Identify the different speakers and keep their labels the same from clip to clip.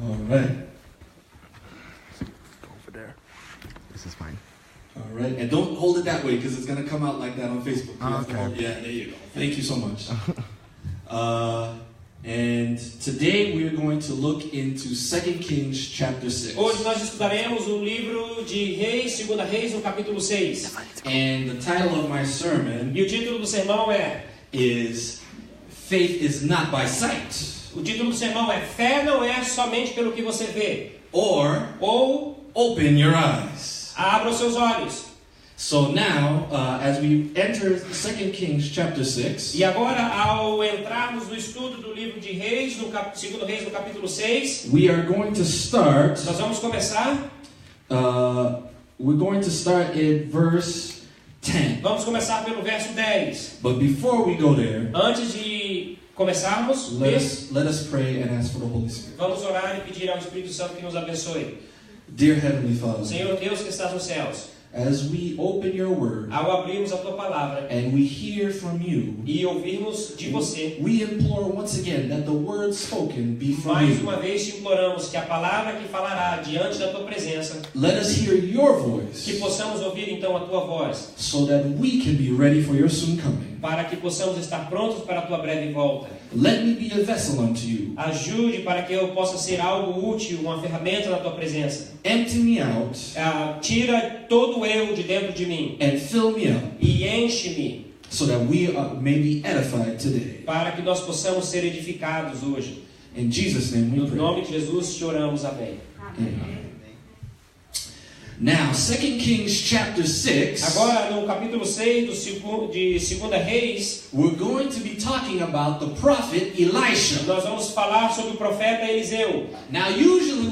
Speaker 1: All right.
Speaker 2: Go over there. This is fine.
Speaker 1: All right. And don't hold it that way because it's going to come out like that on Facebook.
Speaker 2: Okay.
Speaker 1: Yeah, there you go. Thank you so much. And today we are going to look into 2 Kings chapter 6.
Speaker 3: Hoje nós estudaremos o livro de Reis, 2 Reis, no capítulo 6.
Speaker 1: And the title of my sermon
Speaker 3: E o título do sermão é
Speaker 1: is Faith is Not by Sight.
Speaker 3: O título do sermão é Fé não é somente pelo que você vê.
Speaker 1: Or
Speaker 3: Ou
Speaker 1: open your eyes.
Speaker 3: abra os seus olhos.
Speaker 1: So now, as we enter 2 Kings chapter 6,
Speaker 3: E agora, ao entrarmos no estudo do livro de Reis, 2 Reis, no capítulo 6,
Speaker 1: we are going to start.
Speaker 3: nós vamos começar.
Speaker 1: We're going to start at verse 10.
Speaker 3: Vamos começar pelo verso 10.
Speaker 1: But before we go there,
Speaker 3: Antes de começarmos,
Speaker 1: let us pray and ask for the Holy Spirit.
Speaker 3: vamos orar e pedir ao Espírito Santo que nos abençoe.
Speaker 1: Dear Heavenly Father,
Speaker 3: Senhor Deus que estás nos céus,
Speaker 1: as we open your word
Speaker 3: ao abrirmos a tua palavra
Speaker 1: and we hear from you,
Speaker 3: e ouvirmos de você,
Speaker 1: we implore once again that the word spoken be from
Speaker 3: mais
Speaker 1: you.
Speaker 3: uma vez te imploramos que a palavra que falará diante da tua presença,
Speaker 1: Let us hear your
Speaker 3: que
Speaker 1: voice
Speaker 3: possamos ouvir então a tua voz,
Speaker 1: so that we can be ready for your soon coming.
Speaker 3: para que possamos estar prontos para a tua breve volta.
Speaker 1: Let me be a vessel unto you.
Speaker 3: Ajude para que eu possa ser algo útil, uma ferramenta na tua presença.
Speaker 1: Empty me out
Speaker 3: Tira todo o eu de dentro de mim
Speaker 1: and fill me up
Speaker 3: e enche-me,
Speaker 1: so that we may be edified today.
Speaker 3: para que nós possamos ser edificados hoje.
Speaker 1: In Jesus' name we
Speaker 3: No
Speaker 1: pray.
Speaker 3: nome de Jesus te oramos, amém.
Speaker 1: Amen. Now, 2 Kings chapter 6,
Speaker 3: Agora, no capítulo 6 de 2 Reis,
Speaker 1: we're going to be talking about the prophet Elisha.
Speaker 3: nós vamos falar sobre o profeta Eliseu.
Speaker 1: Now, usually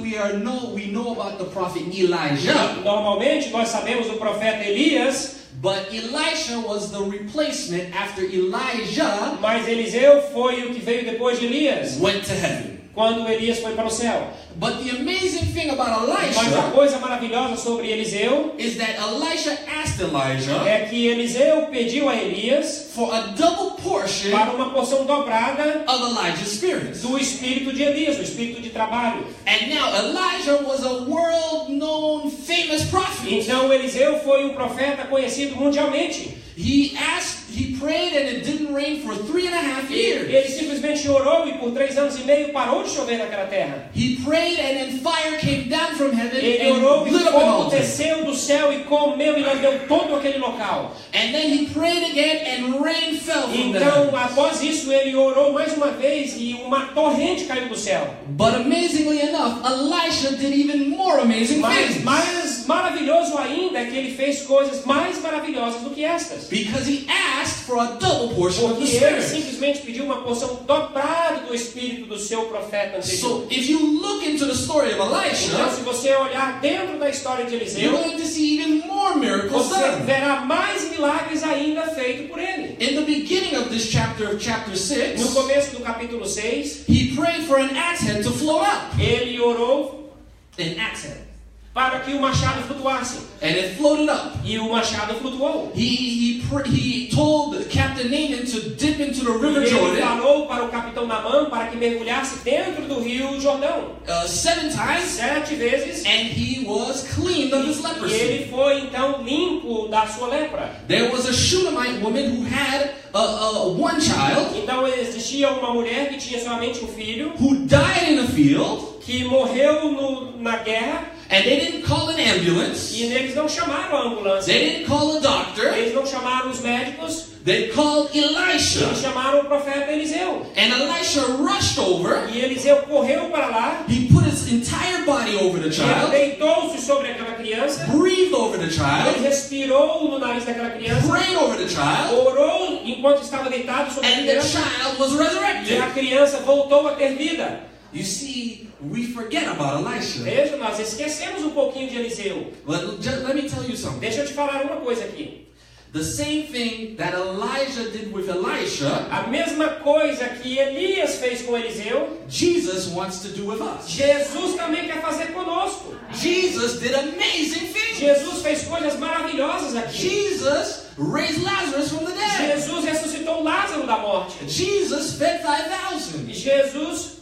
Speaker 1: we know about the prophet Elijah,
Speaker 3: Normalmente, nós sabemos o profeta Elias,
Speaker 1: but Elisha was the replacement after Elijah
Speaker 3: mas Eliseu foi o que veio depois de Elias,
Speaker 1: went to heaven.
Speaker 3: quando Elias foi para o céu.
Speaker 1: But the amazing thing about
Speaker 3: Mas a
Speaker 1: Elisha
Speaker 3: coisa maravilhosa sobre Eliseu
Speaker 1: is that Elisha asked Elijah
Speaker 3: é que Eliseu pediu a Elias
Speaker 1: for a double portion
Speaker 3: para uma porção dobrada
Speaker 1: of Elijah's spirit.
Speaker 3: do espírito de Elias, do espírito de trabalho.
Speaker 1: And now Elijah was a world-known famous prophet.
Speaker 3: Então Eliseu foi um profeta conhecido mundialmente.
Speaker 1: He prayed and it didn't rain for 3.5 years.
Speaker 3: Ele simplesmente orou e por 3 anos e meio parou de chover naquela terra.
Speaker 1: He prayed and then fire came down from heaven
Speaker 3: Ele orou
Speaker 1: and
Speaker 3: e
Speaker 1: lit up an
Speaker 3: fogo
Speaker 1: altar.
Speaker 3: desceu do céu e comeu e lambeu todo aquele local.
Speaker 1: And then he prayed again and rain fell from the
Speaker 3: Então,
Speaker 1: heavens.
Speaker 3: após isso, ele orou mais uma vez e uma torrente caiu do céu.
Speaker 1: But amazingly enough, Elisha did even more amazing
Speaker 3: Mas
Speaker 1: things.
Speaker 3: mais maravilhoso ainda é que ele fez coisas mais maravilhosas do que estas.
Speaker 1: Because he asked for a double portion of the
Speaker 3: Porque ele
Speaker 1: Spirit.
Speaker 3: simplesmente pediu uma porção dobrada do espírito do seu profeta anterior.
Speaker 1: So if you look into the story of
Speaker 3: Então,
Speaker 1: Elisha,
Speaker 3: se você olhar dentro da história de
Speaker 1: you're
Speaker 3: Eliseu,
Speaker 1: going to see even more miracles
Speaker 3: você
Speaker 1: done.
Speaker 3: verá mais milagres ainda feitos por ele.
Speaker 1: In the beginning of this chapter 6,
Speaker 3: No começo do capítulo 6,
Speaker 1: he prayed for an axe head to float up.
Speaker 3: ele orou
Speaker 1: An axe head.
Speaker 3: para que o machado flutuasse.
Speaker 1: And it floated up.
Speaker 3: E o machado flutuou.
Speaker 1: He told Captain Naaman to dip into the
Speaker 3: E
Speaker 1: river
Speaker 3: ele
Speaker 1: Jordan
Speaker 3: falou para o capitão Naamã para que mergulhasse dentro do rio Jordão
Speaker 1: 7 times,
Speaker 3: 7 vezes.
Speaker 1: and he was cleaned of his
Speaker 3: E
Speaker 1: leprosy.
Speaker 3: ele foi então limpo da sua lepra.
Speaker 1: There was a Shunammite woman who had one child
Speaker 3: Então existia uma mulher que tinha somente um filho,
Speaker 1: who died in a field,
Speaker 3: que morreu na guerra,
Speaker 1: and they didn't call an ambulance.
Speaker 3: e eles não chamaram a ambulância.
Speaker 1: They didn't call a doctor.
Speaker 3: Eles não chamaram os médicos.
Speaker 1: They called Elisha.
Speaker 3: Eles chamaram o profeta Eliseu.
Speaker 1: And Elisha rushed over.
Speaker 3: E Eliseu correu para lá.
Speaker 1: He put his entire body over the
Speaker 3: Ele
Speaker 1: child,
Speaker 3: deitou-se sobre aquela criança.
Speaker 1: breathed over the
Speaker 3: Ele
Speaker 1: child,
Speaker 3: respirou no nariz daquela criança.
Speaker 1: prayed over the child,
Speaker 3: Orou enquanto estava deitado sobre a
Speaker 1: and the
Speaker 3: criança.
Speaker 1: child was
Speaker 3: E
Speaker 1: resurrected.
Speaker 3: a criança voltou a ter vida.
Speaker 1: You see, we forget about Elisha.
Speaker 3: Veja, nós esquecemos um pouquinho de Eliseu.
Speaker 1: But just let me tell you something.
Speaker 3: Deixa eu te falar uma coisa aqui.
Speaker 1: The same thing that Elijah did with Elisha,
Speaker 3: A mesma coisa que Elias fez com Eliseu,
Speaker 1: Jesus wants to do with us.
Speaker 3: Jesus também quer fazer conosco.
Speaker 1: Jesus did amazing things.
Speaker 3: Jesus fez coisas maravilhosas aqui.
Speaker 1: Jesus raised Lazarus from the dead.
Speaker 3: Jesus ressuscitou Lázaro da morte.
Speaker 1: Jesus fed 5,000.
Speaker 3: Jesus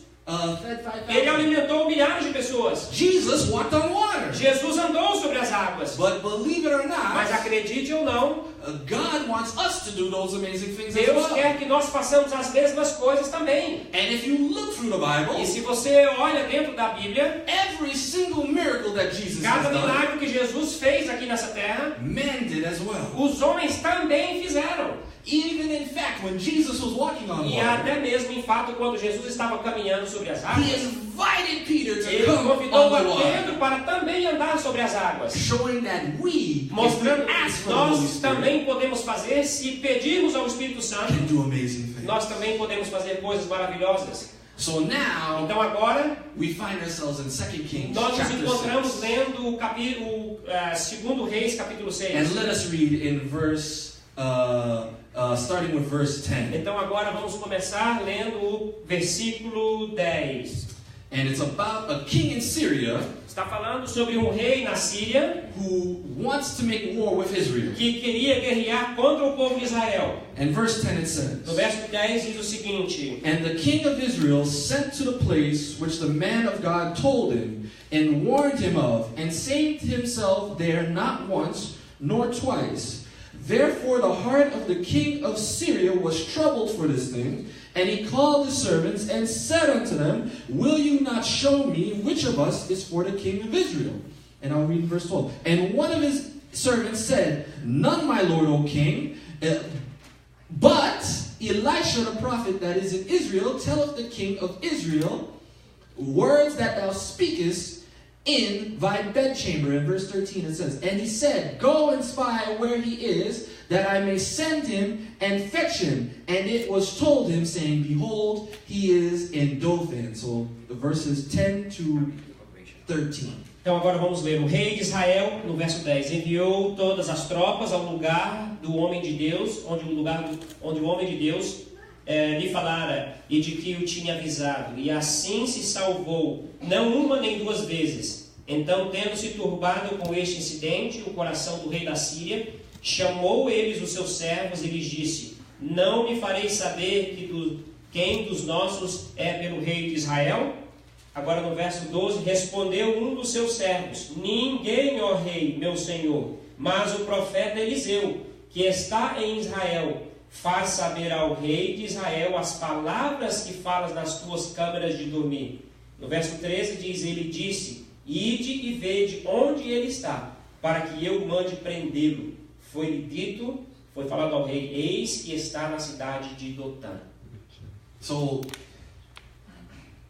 Speaker 1: fed 5,000.
Speaker 3: Ele alimentou milhares de pessoas.
Speaker 1: Jesus walked on water.
Speaker 3: Jesus andou sobre as águas.
Speaker 1: But believe it or
Speaker 3: Mas
Speaker 1: not,
Speaker 3: acredite ou não,
Speaker 1: God wants us to do those amazing things as
Speaker 3: Deus
Speaker 1: well.
Speaker 3: quer que nós façamos as mesmas coisas também.
Speaker 1: And if you look through the Bible,
Speaker 3: E se você olha dentro da Bíblia,
Speaker 1: every single miracle that Jesus
Speaker 3: cada
Speaker 1: has done,
Speaker 3: milagre que Jesus fez aqui nessa terra,
Speaker 1: men did as well.
Speaker 3: os homens também fizeram.
Speaker 1: Even in fact, when Jesus was walking on
Speaker 3: E
Speaker 1: water,
Speaker 3: até mesmo, em fato, quando Jesus estava caminhando sobre as
Speaker 1: he
Speaker 3: águas,
Speaker 1: invited Peter to
Speaker 3: ele
Speaker 1: come
Speaker 3: convidou
Speaker 1: on the
Speaker 3: a
Speaker 1: water,
Speaker 3: Pedro para também andar sobre as águas,
Speaker 1: showing that we,
Speaker 3: mostrando
Speaker 1: if we ask
Speaker 3: que
Speaker 1: for the Holy
Speaker 3: nós
Speaker 1: Spirit,
Speaker 3: também podemos fazer, se pedirmos ao Espírito Santo,
Speaker 1: can do amazing things.
Speaker 3: nós também podemos fazer coisas maravilhosas.
Speaker 1: So now,
Speaker 3: Então agora,
Speaker 1: we find ourselves in 2 Kings
Speaker 3: nós nos
Speaker 1: chapter
Speaker 3: encontramos
Speaker 1: 6.
Speaker 3: lendo o 2 Reis, capítulo 6.
Speaker 1: And let us read in verse, starting with verse 10.
Speaker 3: Então agora vamos começar lendo o versículo 10.
Speaker 1: And it's about a king in Syria
Speaker 3: Está falando sobre um rei na Síria
Speaker 1: who wants to make war with Israel.
Speaker 3: que queria guerrear contra o povo de Israel.
Speaker 1: And verse 10 it
Speaker 3: No
Speaker 1: says,
Speaker 3: verso 10 diz o seguinte:
Speaker 1: And the king of Israel sent to the place which the man of God told him, and warned him of, and saved himself there not once nor twice. Therefore the heart of the king of Syria was troubled for this thing, and he called his servants and said unto them, Will you not show me which of us is for the king of Israel? And I'll read verse 12. And one of his servants said, None, my lord, O king, but Elisha the prophet that is in Israel telleth the king of Israel words that thou speakest in thy bedchamber. In verse 13 it says, And he said, Go and spy where he is, that I may send him and fetch him. And it was told him, saying, Behold, he is in Dothan. So the verses 10 to 13.
Speaker 3: Então agora vamos ler. O rei de Israel, no verso 10, enviou todas as tropas ao lugar do homem de Deus, onde o homem de Deus lhe falara e de que o tinha avisado. E assim se salvou, não uma nem duas vezes. Então, tendo-se turbado com este incidente, o coração do rei da Síria, chamou eles os seus servos e lhes disse: Não me fareis saber quem dos nossos é pelo rei de Israel? Agora no verso 12, respondeu um dos seus servos: Ninguém, ó rei, meu senhor, mas o profeta Eliseu, que está em Israel. Faz saber ao rei de Israel as palavras que falas nas tuas câmaras de dormir. No verso 13 diz: Ele disse: Ide e vede onde ele está, para que eu mande prendê-lo. Foi-lhe dito, foi falado ao rei: Eis que está na cidade de Dotã.
Speaker 1: So,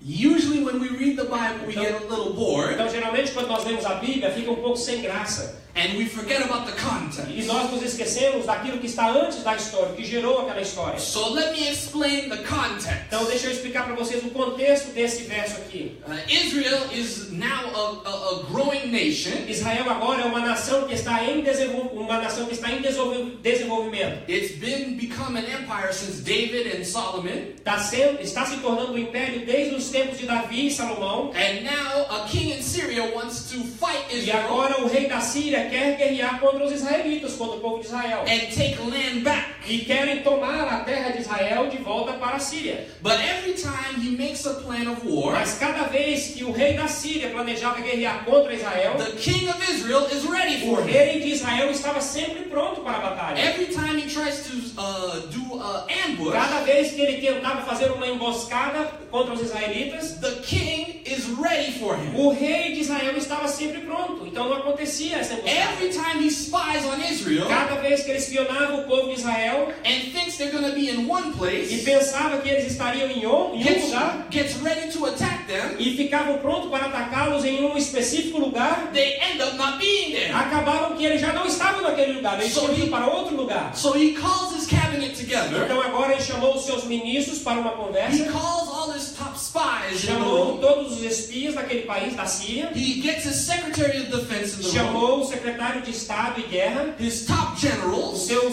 Speaker 1: usually when we read the Bible, we get a little bored,
Speaker 3: Então, geralmente, quando nós lemos a Bíblia, fica um pouco sem graça.
Speaker 1: and we forget about the
Speaker 3: E
Speaker 1: context.
Speaker 3: nós nos esquecemos daquilo que está antes da história, que gerou aquela história.
Speaker 1: So let me explain the context.
Speaker 3: Então, deixa eu explicar para vocês o contexto desse verso aqui.
Speaker 1: Israel is now a growing nation.
Speaker 3: Israel agora é uma nação que está em desenvolvimento.
Speaker 1: It's become an empire since David and Solomon.
Speaker 3: Está se tornando um império desde os tempos de Davi e Salomão.
Speaker 1: And now a king in Syria wants to fight
Speaker 3: E
Speaker 1: Israel
Speaker 3: agora o rei da Síria quer guerrear contra os israelitas, contra o povo de Israel.
Speaker 1: and take land back.
Speaker 3: E querem tomar a terra de Israel de volta para a Síria.
Speaker 1: But every time he makes a plan of war,
Speaker 3: Mas cada vez que o rei da Síria planejava guerrear contra Israel,
Speaker 1: the king of Israel is ready
Speaker 3: o
Speaker 1: for him.
Speaker 3: rei de Israel estava sempre pronto para a batalha.
Speaker 1: Every time he tries to do an ambush,
Speaker 3: Cada vez que ele tentava fazer uma emboscada contra os israelitas,
Speaker 1: the king is ready for him.
Speaker 3: o rei de Israel estava sempre pronto. Então não acontecia essa emboscada.
Speaker 1: Every time he spies on Israel
Speaker 3: Cada vez que ele espionava o povo de Israel
Speaker 1: and thinks they're going to be in one
Speaker 3: e
Speaker 1: place,
Speaker 3: pensava que eles estariam em um lugar
Speaker 1: gets ready to attack them,
Speaker 3: e ficavam prontos para atacá-los em um específico lugar,
Speaker 1: they end up not being there.
Speaker 3: acabavam que eles já não estavam naquele lugar, eles tinham ido para outro lugar.
Speaker 1: So he calls his cabinet together.
Speaker 3: Então agora ele chamou os seus ministros para uma
Speaker 1: He
Speaker 3: conversa,
Speaker 1: calls all his top spies in the
Speaker 3: chamou
Speaker 1: room.
Speaker 3: todos os espias daquele país, da Síria,
Speaker 1: He gets his secretary of defense in the room.
Speaker 3: chamou o secretário de Estado e Guerra,
Speaker 1: His top
Speaker 3: o
Speaker 1: generals.
Speaker 3: seu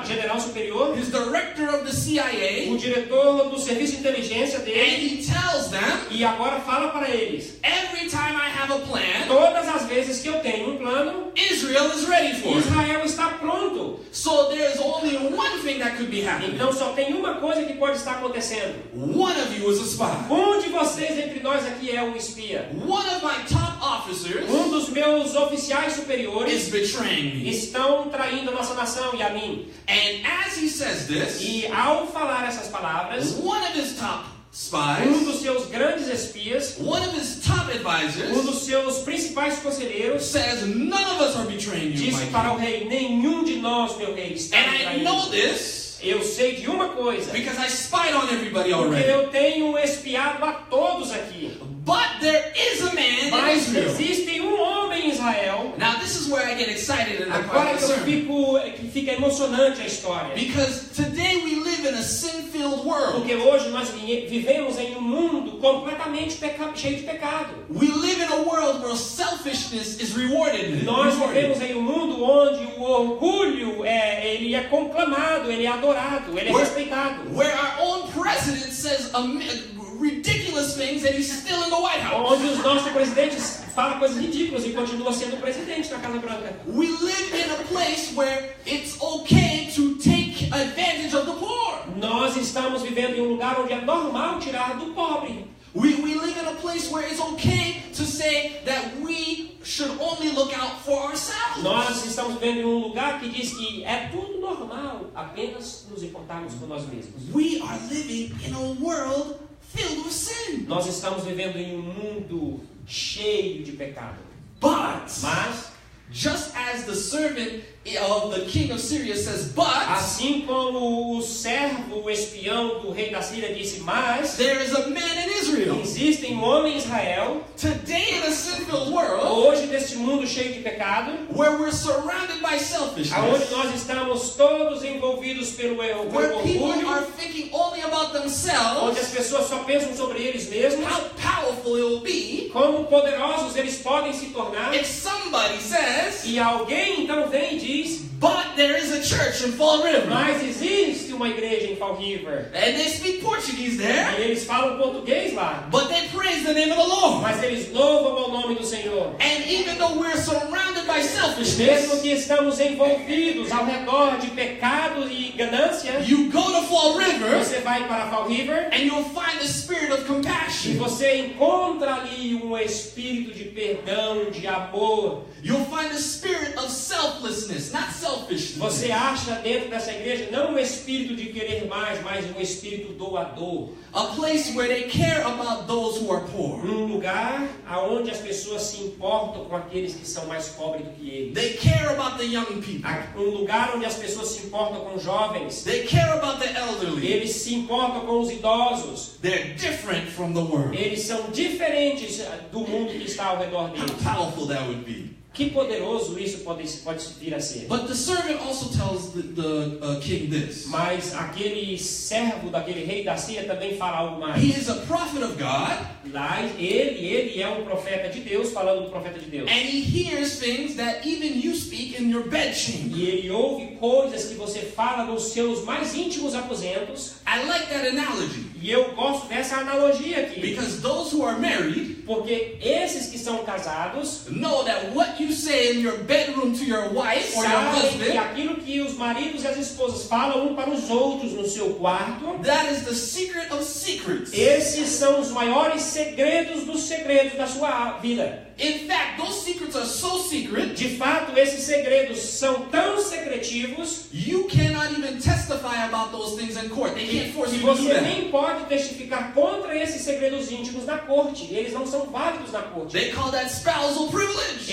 Speaker 3: general superior,
Speaker 1: His director of the CIA.
Speaker 3: o diretor do serviço de inteligência
Speaker 1: And
Speaker 3: dele,
Speaker 1: he tells them,
Speaker 3: E agora fala para eles.
Speaker 1: Every time I have a plan,
Speaker 3: Todas as vezes que eu tenho um plano,
Speaker 1: Israel is ready for it.
Speaker 3: Israel está pronto.
Speaker 1: So there's only one thing that could be happening.
Speaker 3: Então só tem uma coisa que pode estar acontecendo.
Speaker 1: One of you is a spy.
Speaker 3: Um de vocês entre nós aqui é um espia.
Speaker 1: One of my top officers
Speaker 3: Um dos meus oficiais superiores
Speaker 1: is betraying me.
Speaker 3: estão traindo a nossa nação e a mim.
Speaker 1: And as he says this,
Speaker 3: E ao falar essas palavras,
Speaker 1: one of his top
Speaker 3: um
Speaker 1: spies,
Speaker 3: dos seus grandes espias,
Speaker 1: one of his top
Speaker 3: um
Speaker 1: advisors,
Speaker 3: dos seus principais conselheiros,
Speaker 1: says, none of us are betraying you,
Speaker 3: disse
Speaker 1: my
Speaker 3: para o
Speaker 1: king.
Speaker 3: rei: nenhum de nós, meu rei, está me
Speaker 1: And I
Speaker 3: traindo.
Speaker 1: know this
Speaker 3: Eu sei de uma coisa,
Speaker 1: because I spied on everybody
Speaker 3: porque
Speaker 1: already.
Speaker 3: eu tenho espiado a todos aqui.
Speaker 1: But there is a man in
Speaker 3: Mas
Speaker 1: Israel.
Speaker 3: existe um homem em Israel.
Speaker 1: Now this is where I get excited in the part
Speaker 3: Agora
Speaker 1: of the
Speaker 3: que
Speaker 1: sermon.
Speaker 3: que fica emocionante a história.
Speaker 1: Because today we live in a sin-filled world.
Speaker 3: Porque hoje nós vivemos em um mundo completamente cheio de pecado.
Speaker 1: We live in a world where selfishness is rewarded.
Speaker 3: Nós vivemos em um mundo onde o orgulho ele é conclamado, ele é adorado, ele é respeitado.
Speaker 1: Where our own president says ridiculous things and he's still in the White House.
Speaker 3: Onde os nossos presidentes falam coisas ridículas e continuam sendo presidente na Casa Branca.
Speaker 1: We live in a place where it's okay to take advantage of the poor.
Speaker 3: Nós estamos vivendo em um lugar onde é normal tirar do pobre.
Speaker 1: We live in a place where it's okay to say that we should only look out for ourselves.
Speaker 3: Nós estamos vivendo em um lugar que diz que é tudo normal, apenas nos importarmos com nós mesmos.
Speaker 1: We are living in a world filled with sin.
Speaker 3: Nós estamos vivendo em um mundo cheio de pecado.
Speaker 1: But
Speaker 3: Mas,
Speaker 1: just as the servant of the king of Syria says, but
Speaker 3: assim como o servo, o espião do rei da Síria disse, mas
Speaker 1: there is a man in Israel.
Speaker 3: existe um homem em Israel,
Speaker 1: Today in a sin-filled world,
Speaker 3: hoje neste mundo cheio de pecado,
Speaker 1: where we're surrounded by
Speaker 3: aonde
Speaker 1: selfishness,
Speaker 3: nós estamos todos envolvidos pelo
Speaker 1: where people
Speaker 3: orgulho,
Speaker 1: are thinking only about
Speaker 3: onde
Speaker 1: themselves,
Speaker 3: as pessoas só pensam sobre eles mesmos,
Speaker 1: how powerful it will be
Speaker 3: como poderosos eles podem se tornar,
Speaker 1: if somebody says,
Speaker 3: e alguém então vem e diz,
Speaker 1: but there is a church in Fall River,
Speaker 3: mas existe uma igreja em Fall River,
Speaker 1: and they speak Portuguese there,
Speaker 3: e eles falam português lá,
Speaker 1: but they praise the name of the Lord.
Speaker 3: mas eles louvam ao nome do Senhor.
Speaker 1: And even though we're surrounded by
Speaker 3: Mesmo
Speaker 1: selfishness,
Speaker 3: que estamos envolvidos ao redor de pecado e ganância,
Speaker 1: you go to Fall River,
Speaker 3: você vai para Fall River
Speaker 1: and you'll find the spirit of
Speaker 3: e
Speaker 1: compassion.
Speaker 3: você encontra ali um espírito de perdão, de amor.
Speaker 1: You'll find the spirit of selflessness, not selfishness.
Speaker 3: Você acha dentro dessa igreja não um espírito de querer mais, mas um espírito doador.
Speaker 1: A place where they care about those who are poor.
Speaker 3: Um lugar onde as pessoas se importam com aqueles que são mais pobres do que eles.
Speaker 1: They care about the young people.
Speaker 3: Um lugar onde as pessoas se importam com os jovens.
Speaker 1: They care about the elderly.
Speaker 3: Eles se importam com os idosos.
Speaker 1: They're different from the world.
Speaker 3: Eles são diferentes do mundo que está ao redor
Speaker 1: How
Speaker 3: deles.
Speaker 1: powerful that would be.
Speaker 3: Que poderoso isso pode vir a ser.
Speaker 1: But the servant also tells the king this.
Speaker 3: Mas aquele servo daquele rei da Síria também fala algo mais.
Speaker 1: He is a prophet of God.
Speaker 3: Lá ele é um profeta de Deus, falando do profeta de Deus.
Speaker 1: And he hears things that even you speak in your bedchamber.
Speaker 3: E ele ouve coisas que você fala nos seus mais íntimos aposentos.
Speaker 1: I like that analogy.
Speaker 3: E eu gosto dessa analogia aqui.
Speaker 1: Because those who are married
Speaker 3: Porque esses que são casados
Speaker 1: know that what you say in your bedroom to your wife or your
Speaker 3: sabem que
Speaker 1: husband,
Speaker 3: aquilo que os maridos e as esposas falam um para os outros no seu quarto,
Speaker 1: that is the secret of secrets.
Speaker 3: esses são os maiores segredos dos segredos da sua vida.
Speaker 1: In fact, those secrets are so secret,
Speaker 3: De fato, esses segredos são tão secretivos
Speaker 1: you cannot even testify about those things in court. They can't force
Speaker 3: que
Speaker 1: you to do
Speaker 3: você
Speaker 1: that.
Speaker 3: nem pode testificar contra esses segredos íntimos na corte. Eles não são válidos na corte.
Speaker 1: They call that spousal privilege.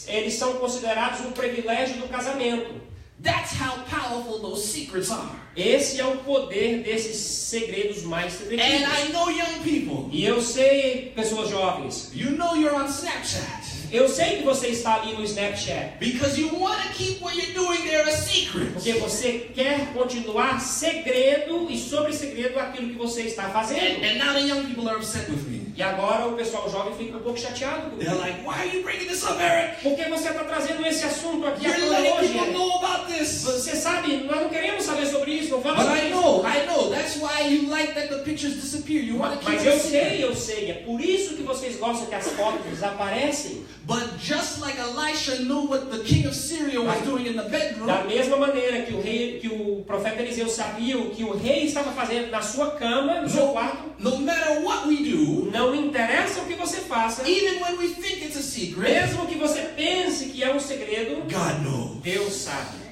Speaker 3: Eles são considerados um privilégio do casamento.
Speaker 1: That's how powerful those secrets are.
Speaker 3: Esse é o poder desses segredos mais
Speaker 1: And
Speaker 3: secretivos.
Speaker 1: I know young people.
Speaker 3: E eu sei, pessoas jovens,
Speaker 1: You know you're on Snapchat.
Speaker 3: eu sei que você está ali no Snapchat,
Speaker 1: Because you want to keep what you're doing there a secret.
Speaker 3: porque você quer continuar segredo e sobre segredo aquilo que você está fazendo.
Speaker 1: And now the young people are upset with me.
Speaker 3: E agora o pessoal jovem fica um pouco chateado com
Speaker 1: They're
Speaker 3: isso.
Speaker 1: like, why are you bringing this up, Eric?
Speaker 3: Por que você está trazendo esse assunto aqui à
Speaker 1: You're
Speaker 3: tona
Speaker 1: letting
Speaker 3: hoje?
Speaker 1: people
Speaker 3: Eric?
Speaker 1: know about this.
Speaker 3: Você sabe, nós não queremos saber sobre isso, não fala
Speaker 1: But
Speaker 3: sobre
Speaker 1: I
Speaker 3: isso.
Speaker 1: know. That's why you like that the pictures disappear. You want to keep
Speaker 3: Mas
Speaker 1: it
Speaker 3: eu
Speaker 1: secret.
Speaker 3: sei. É por isso que vocês gostam que as fotos desaparecem.
Speaker 1: But just like Elisha knew what the king of Syria was doing in the bedroom,
Speaker 3: Da mesma maneira que o profeta Eliseu sabia o que o rei estava fazendo na sua cama, no seu quarto,
Speaker 1: no matter what we do,
Speaker 3: não interessa o que você faça,
Speaker 1: even when we think it's a secret,
Speaker 3: mesmo que você pense que é um segredo,
Speaker 1: God knows.
Speaker 3: Deus sabe.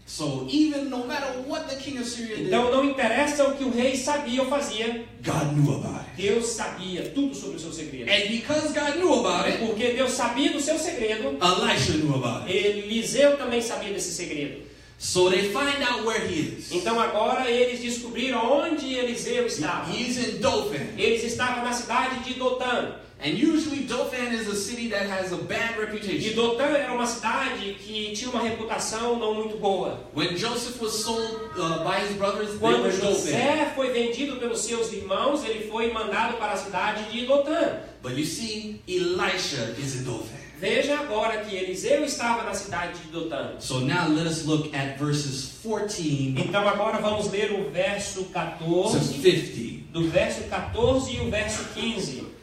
Speaker 1: So even no matter what the king of Syria did,
Speaker 3: Então não interessa o que o rei sabia ou fazia,
Speaker 1: God knew about it.
Speaker 3: Deus sabia tudo sobre o seu segredo.
Speaker 1: And because God knew about it,
Speaker 3: Porque Deus sabia do seu segredo,
Speaker 1: Elisha knew about it.
Speaker 3: Eliseu também sabia desse segredo.
Speaker 1: So they find out where he is.
Speaker 3: Então agora eles descobriram onde Eliseu estava.
Speaker 1: He's in Dothan.
Speaker 3: Eles estavam na cidade de Dotã.
Speaker 1: And usually Dothan is a city that has a bad
Speaker 3: E
Speaker 1: reputation.
Speaker 3: Dotã era uma cidade que tinha uma reputação não muito boa.
Speaker 1: When Joseph was sold by his brothers, they
Speaker 3: Quando
Speaker 1: were in Dothan.
Speaker 3: José foi vendido pelos seus irmãos, ele foi mandado para a cidade de Dotã.
Speaker 1: But you see, Elisha is in Dothan.
Speaker 3: Veja agora que Eliseu estava na cidade de Dotã.
Speaker 1: So now let us look at verses 14
Speaker 3: Então agora vamos ler o verso
Speaker 1: to
Speaker 3: 14,
Speaker 1: 50.
Speaker 3: do verso 14 e o verso 15.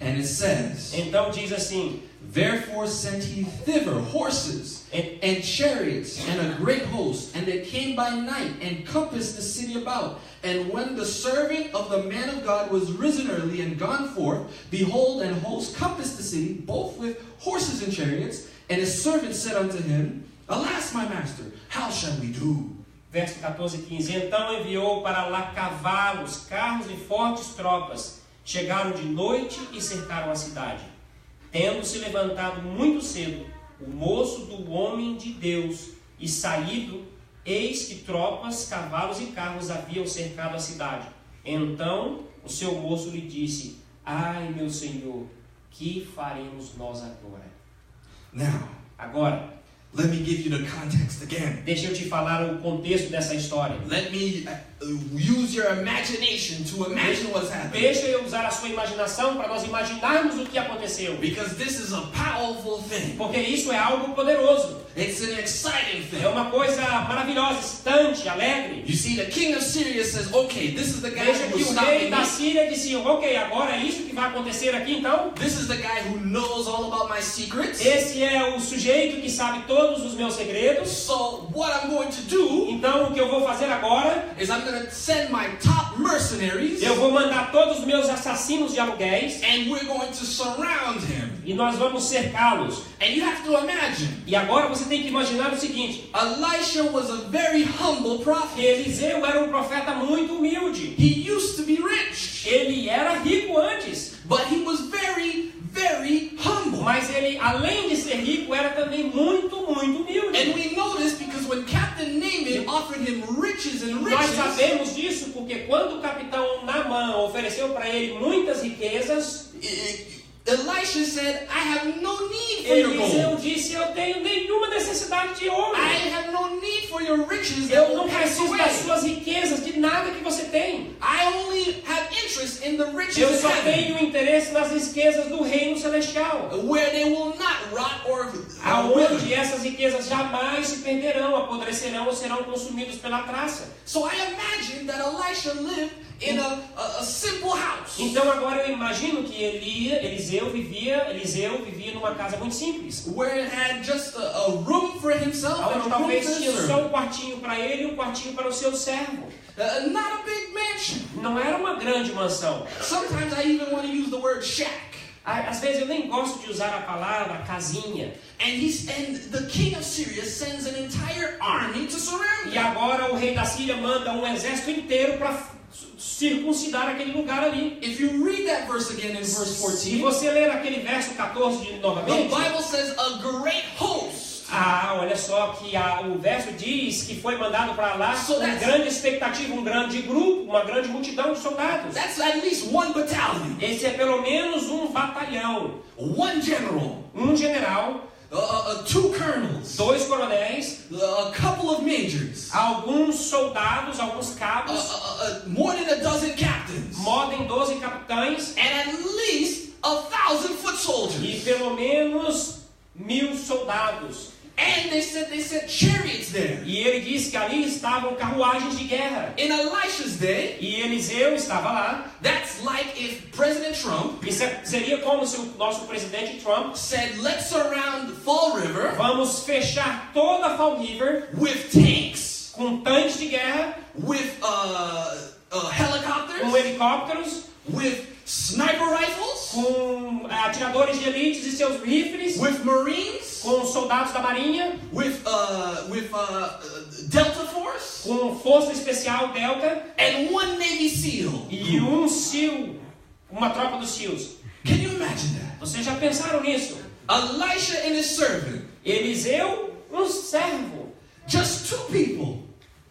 Speaker 1: And it says,
Speaker 3: Então diz assim:
Speaker 1: Therefore sent he thither horses and chariots and a great host, and they came by night and compassed the city about. And when the servant of the man of God was risen early and gone forth, behold, an host compassed the city, both with horses and chariots. And his servant said unto him, Alas, my master, how shall we do?
Speaker 3: Verso 14 e 15. Então enviou para lá cavalos, carros e fortes tropas. Chegaram de noite e cercaram a cidade. Tendo se levantado muito cedo o moço do homem de Deus e saído, eis que tropas, cavalos e carros haviam cercado a cidade. Então o seu moço lhe disse: Ai, meu senhor, que faremos nós agora?
Speaker 1: Now,
Speaker 3: Agora,
Speaker 1: let me give you the context again.
Speaker 3: deixa eu te falar o contexto dessa história.
Speaker 1: Let me use your imagination to imagine what's happening.
Speaker 3: Deixa eu usar a sua imaginação para nós imaginarmos o que aconteceu.
Speaker 1: Because this is a powerful thing.
Speaker 3: Porque isso é algo poderoso.
Speaker 1: It's an exciting thing.
Speaker 3: É uma coisa maravilhosa, excitante, alegre.
Speaker 1: You see, the king of Syria says, okay, this is the guy
Speaker 3: Veja
Speaker 1: who
Speaker 3: que
Speaker 1: was
Speaker 3: o rei
Speaker 1: stopping
Speaker 3: da
Speaker 1: me.
Speaker 3: Síria disse: Ok, agora é isso que vai acontecer aqui então?
Speaker 1: This is the guy who knows all about my secrets.
Speaker 3: Esse é o sujeito que sabe todos os meus segredos.
Speaker 1: So what I'm going to do
Speaker 3: Então o que eu vou fazer agora?
Speaker 1: is I'm going to send my top mercenaries
Speaker 3: Eu vou mandar todos os meus assassinos de aluguéis
Speaker 1: and we're going to surround him.
Speaker 3: e nós vamos cercá-los.
Speaker 1: And you have to imagine,
Speaker 3: E agora você tem que imaginar o seguinte:
Speaker 1: Elisha was a very humble
Speaker 3: que
Speaker 1: prophet.
Speaker 3: Eliseu era um profeta muito humilde.
Speaker 1: He used to be rich,
Speaker 3: Ele era rico antes,
Speaker 1: but he was very, very humble.
Speaker 3: mas ele, além de ser rico, era também muito humilde.
Speaker 1: And we know this because when Captain Naaman offered him riches and
Speaker 3: Nós
Speaker 1: riches,
Speaker 3: sabemos disso porque quando o capitão Naamã ofereceu para ele muitas riquezas,
Speaker 1: Elisha said, I have no need for your
Speaker 3: Eliseu
Speaker 1: gold.
Speaker 3: disse: Eu tenho nenhuma necessidade de ouro.
Speaker 1: I have no need for your riches that
Speaker 3: Eu
Speaker 1: will
Speaker 3: não
Speaker 1: pass
Speaker 3: preciso
Speaker 1: away.
Speaker 3: das suas riquezas, de nada que você tem.
Speaker 1: I only have interest in the riches
Speaker 3: Eu
Speaker 1: of
Speaker 3: só
Speaker 1: heaven,
Speaker 3: tenho interesse nas riquezas do reino celestial,
Speaker 1: where they will not rot or wither.
Speaker 3: aonde essas riquezas jamais se perderão, apodrecerão ou serão consumidos pela traça.
Speaker 1: So I imagine that Elisha lived in a simple house.
Speaker 3: Então agora eu imagino que Eliseu vivia numa casa muito simples,
Speaker 1: Where it had just a room for himself and
Speaker 3: onde
Speaker 1: a room
Speaker 3: talvez
Speaker 1: for his
Speaker 3: tinha só
Speaker 1: servant.
Speaker 3: um quartinho para ele e um quartinho para o seu servo.
Speaker 1: Not a big mansion.
Speaker 3: Não era uma grande mansão.
Speaker 1: Sometimes I even want to use the word shack.
Speaker 3: Às vezes eu nem gosto de usar a palavra casinha.
Speaker 1: And the king of Syria sends an entire army to surround
Speaker 3: E
Speaker 1: him.
Speaker 3: agora o rei da Síria manda um exército inteiro para circuncidar aquele lugar ali.
Speaker 1: If you read that verse again in verse
Speaker 3: Se
Speaker 1: 14,
Speaker 3: você ler aquele verso 14
Speaker 1: the
Speaker 3: novamente,
Speaker 1: Bible says a great host.
Speaker 3: olha só que o verso diz que foi mandado para lá
Speaker 1: So
Speaker 3: uma
Speaker 1: that's-
Speaker 3: grande expectativa, um grande grupo, uma grande multidão de soldados.
Speaker 1: That's at least one battalion,
Speaker 3: Esse é pelo menos um batalhão,
Speaker 1: one general,
Speaker 3: um general,
Speaker 1: two colonels,
Speaker 3: 2 coronéis,
Speaker 1: a couple of majors,
Speaker 3: alguns soldados, alguns cabos,
Speaker 1: more than a dozen captains.
Speaker 3: modem 12 capitães
Speaker 1: and at least 1,000 foot soldiers.
Speaker 3: e pelo menos 1000 soldados.
Speaker 1: And they said chariots there.
Speaker 3: E ele disse que ali estavam carruagens de guerra.
Speaker 1: In Elisha's day,
Speaker 3: E Eliseu estava lá.
Speaker 1: that's like if President Trump
Speaker 3: Isso seria como se o nosso presidente Trump
Speaker 1: said, let's surround Fall River
Speaker 3: vamos fechar toda Fall River
Speaker 1: with tanks,
Speaker 3: com tanques de guerra,
Speaker 1: with helicopters,
Speaker 3: com helicópteros,
Speaker 1: with sniper rifles,
Speaker 3: com atiradores de elites e seus rifles,
Speaker 1: with Marines,
Speaker 3: com soldados da marinha,
Speaker 1: with Delta Force,
Speaker 3: com força especial Delta
Speaker 1: and one Navy SEAL.
Speaker 3: e SEAL, uma tropa dos SEALs.
Speaker 1: Can you imagine that?
Speaker 3: Vocês já pensaram nisso?
Speaker 1: Elisha and his servant,
Speaker 3: Eliseu, servo.
Speaker 1: just 2 people,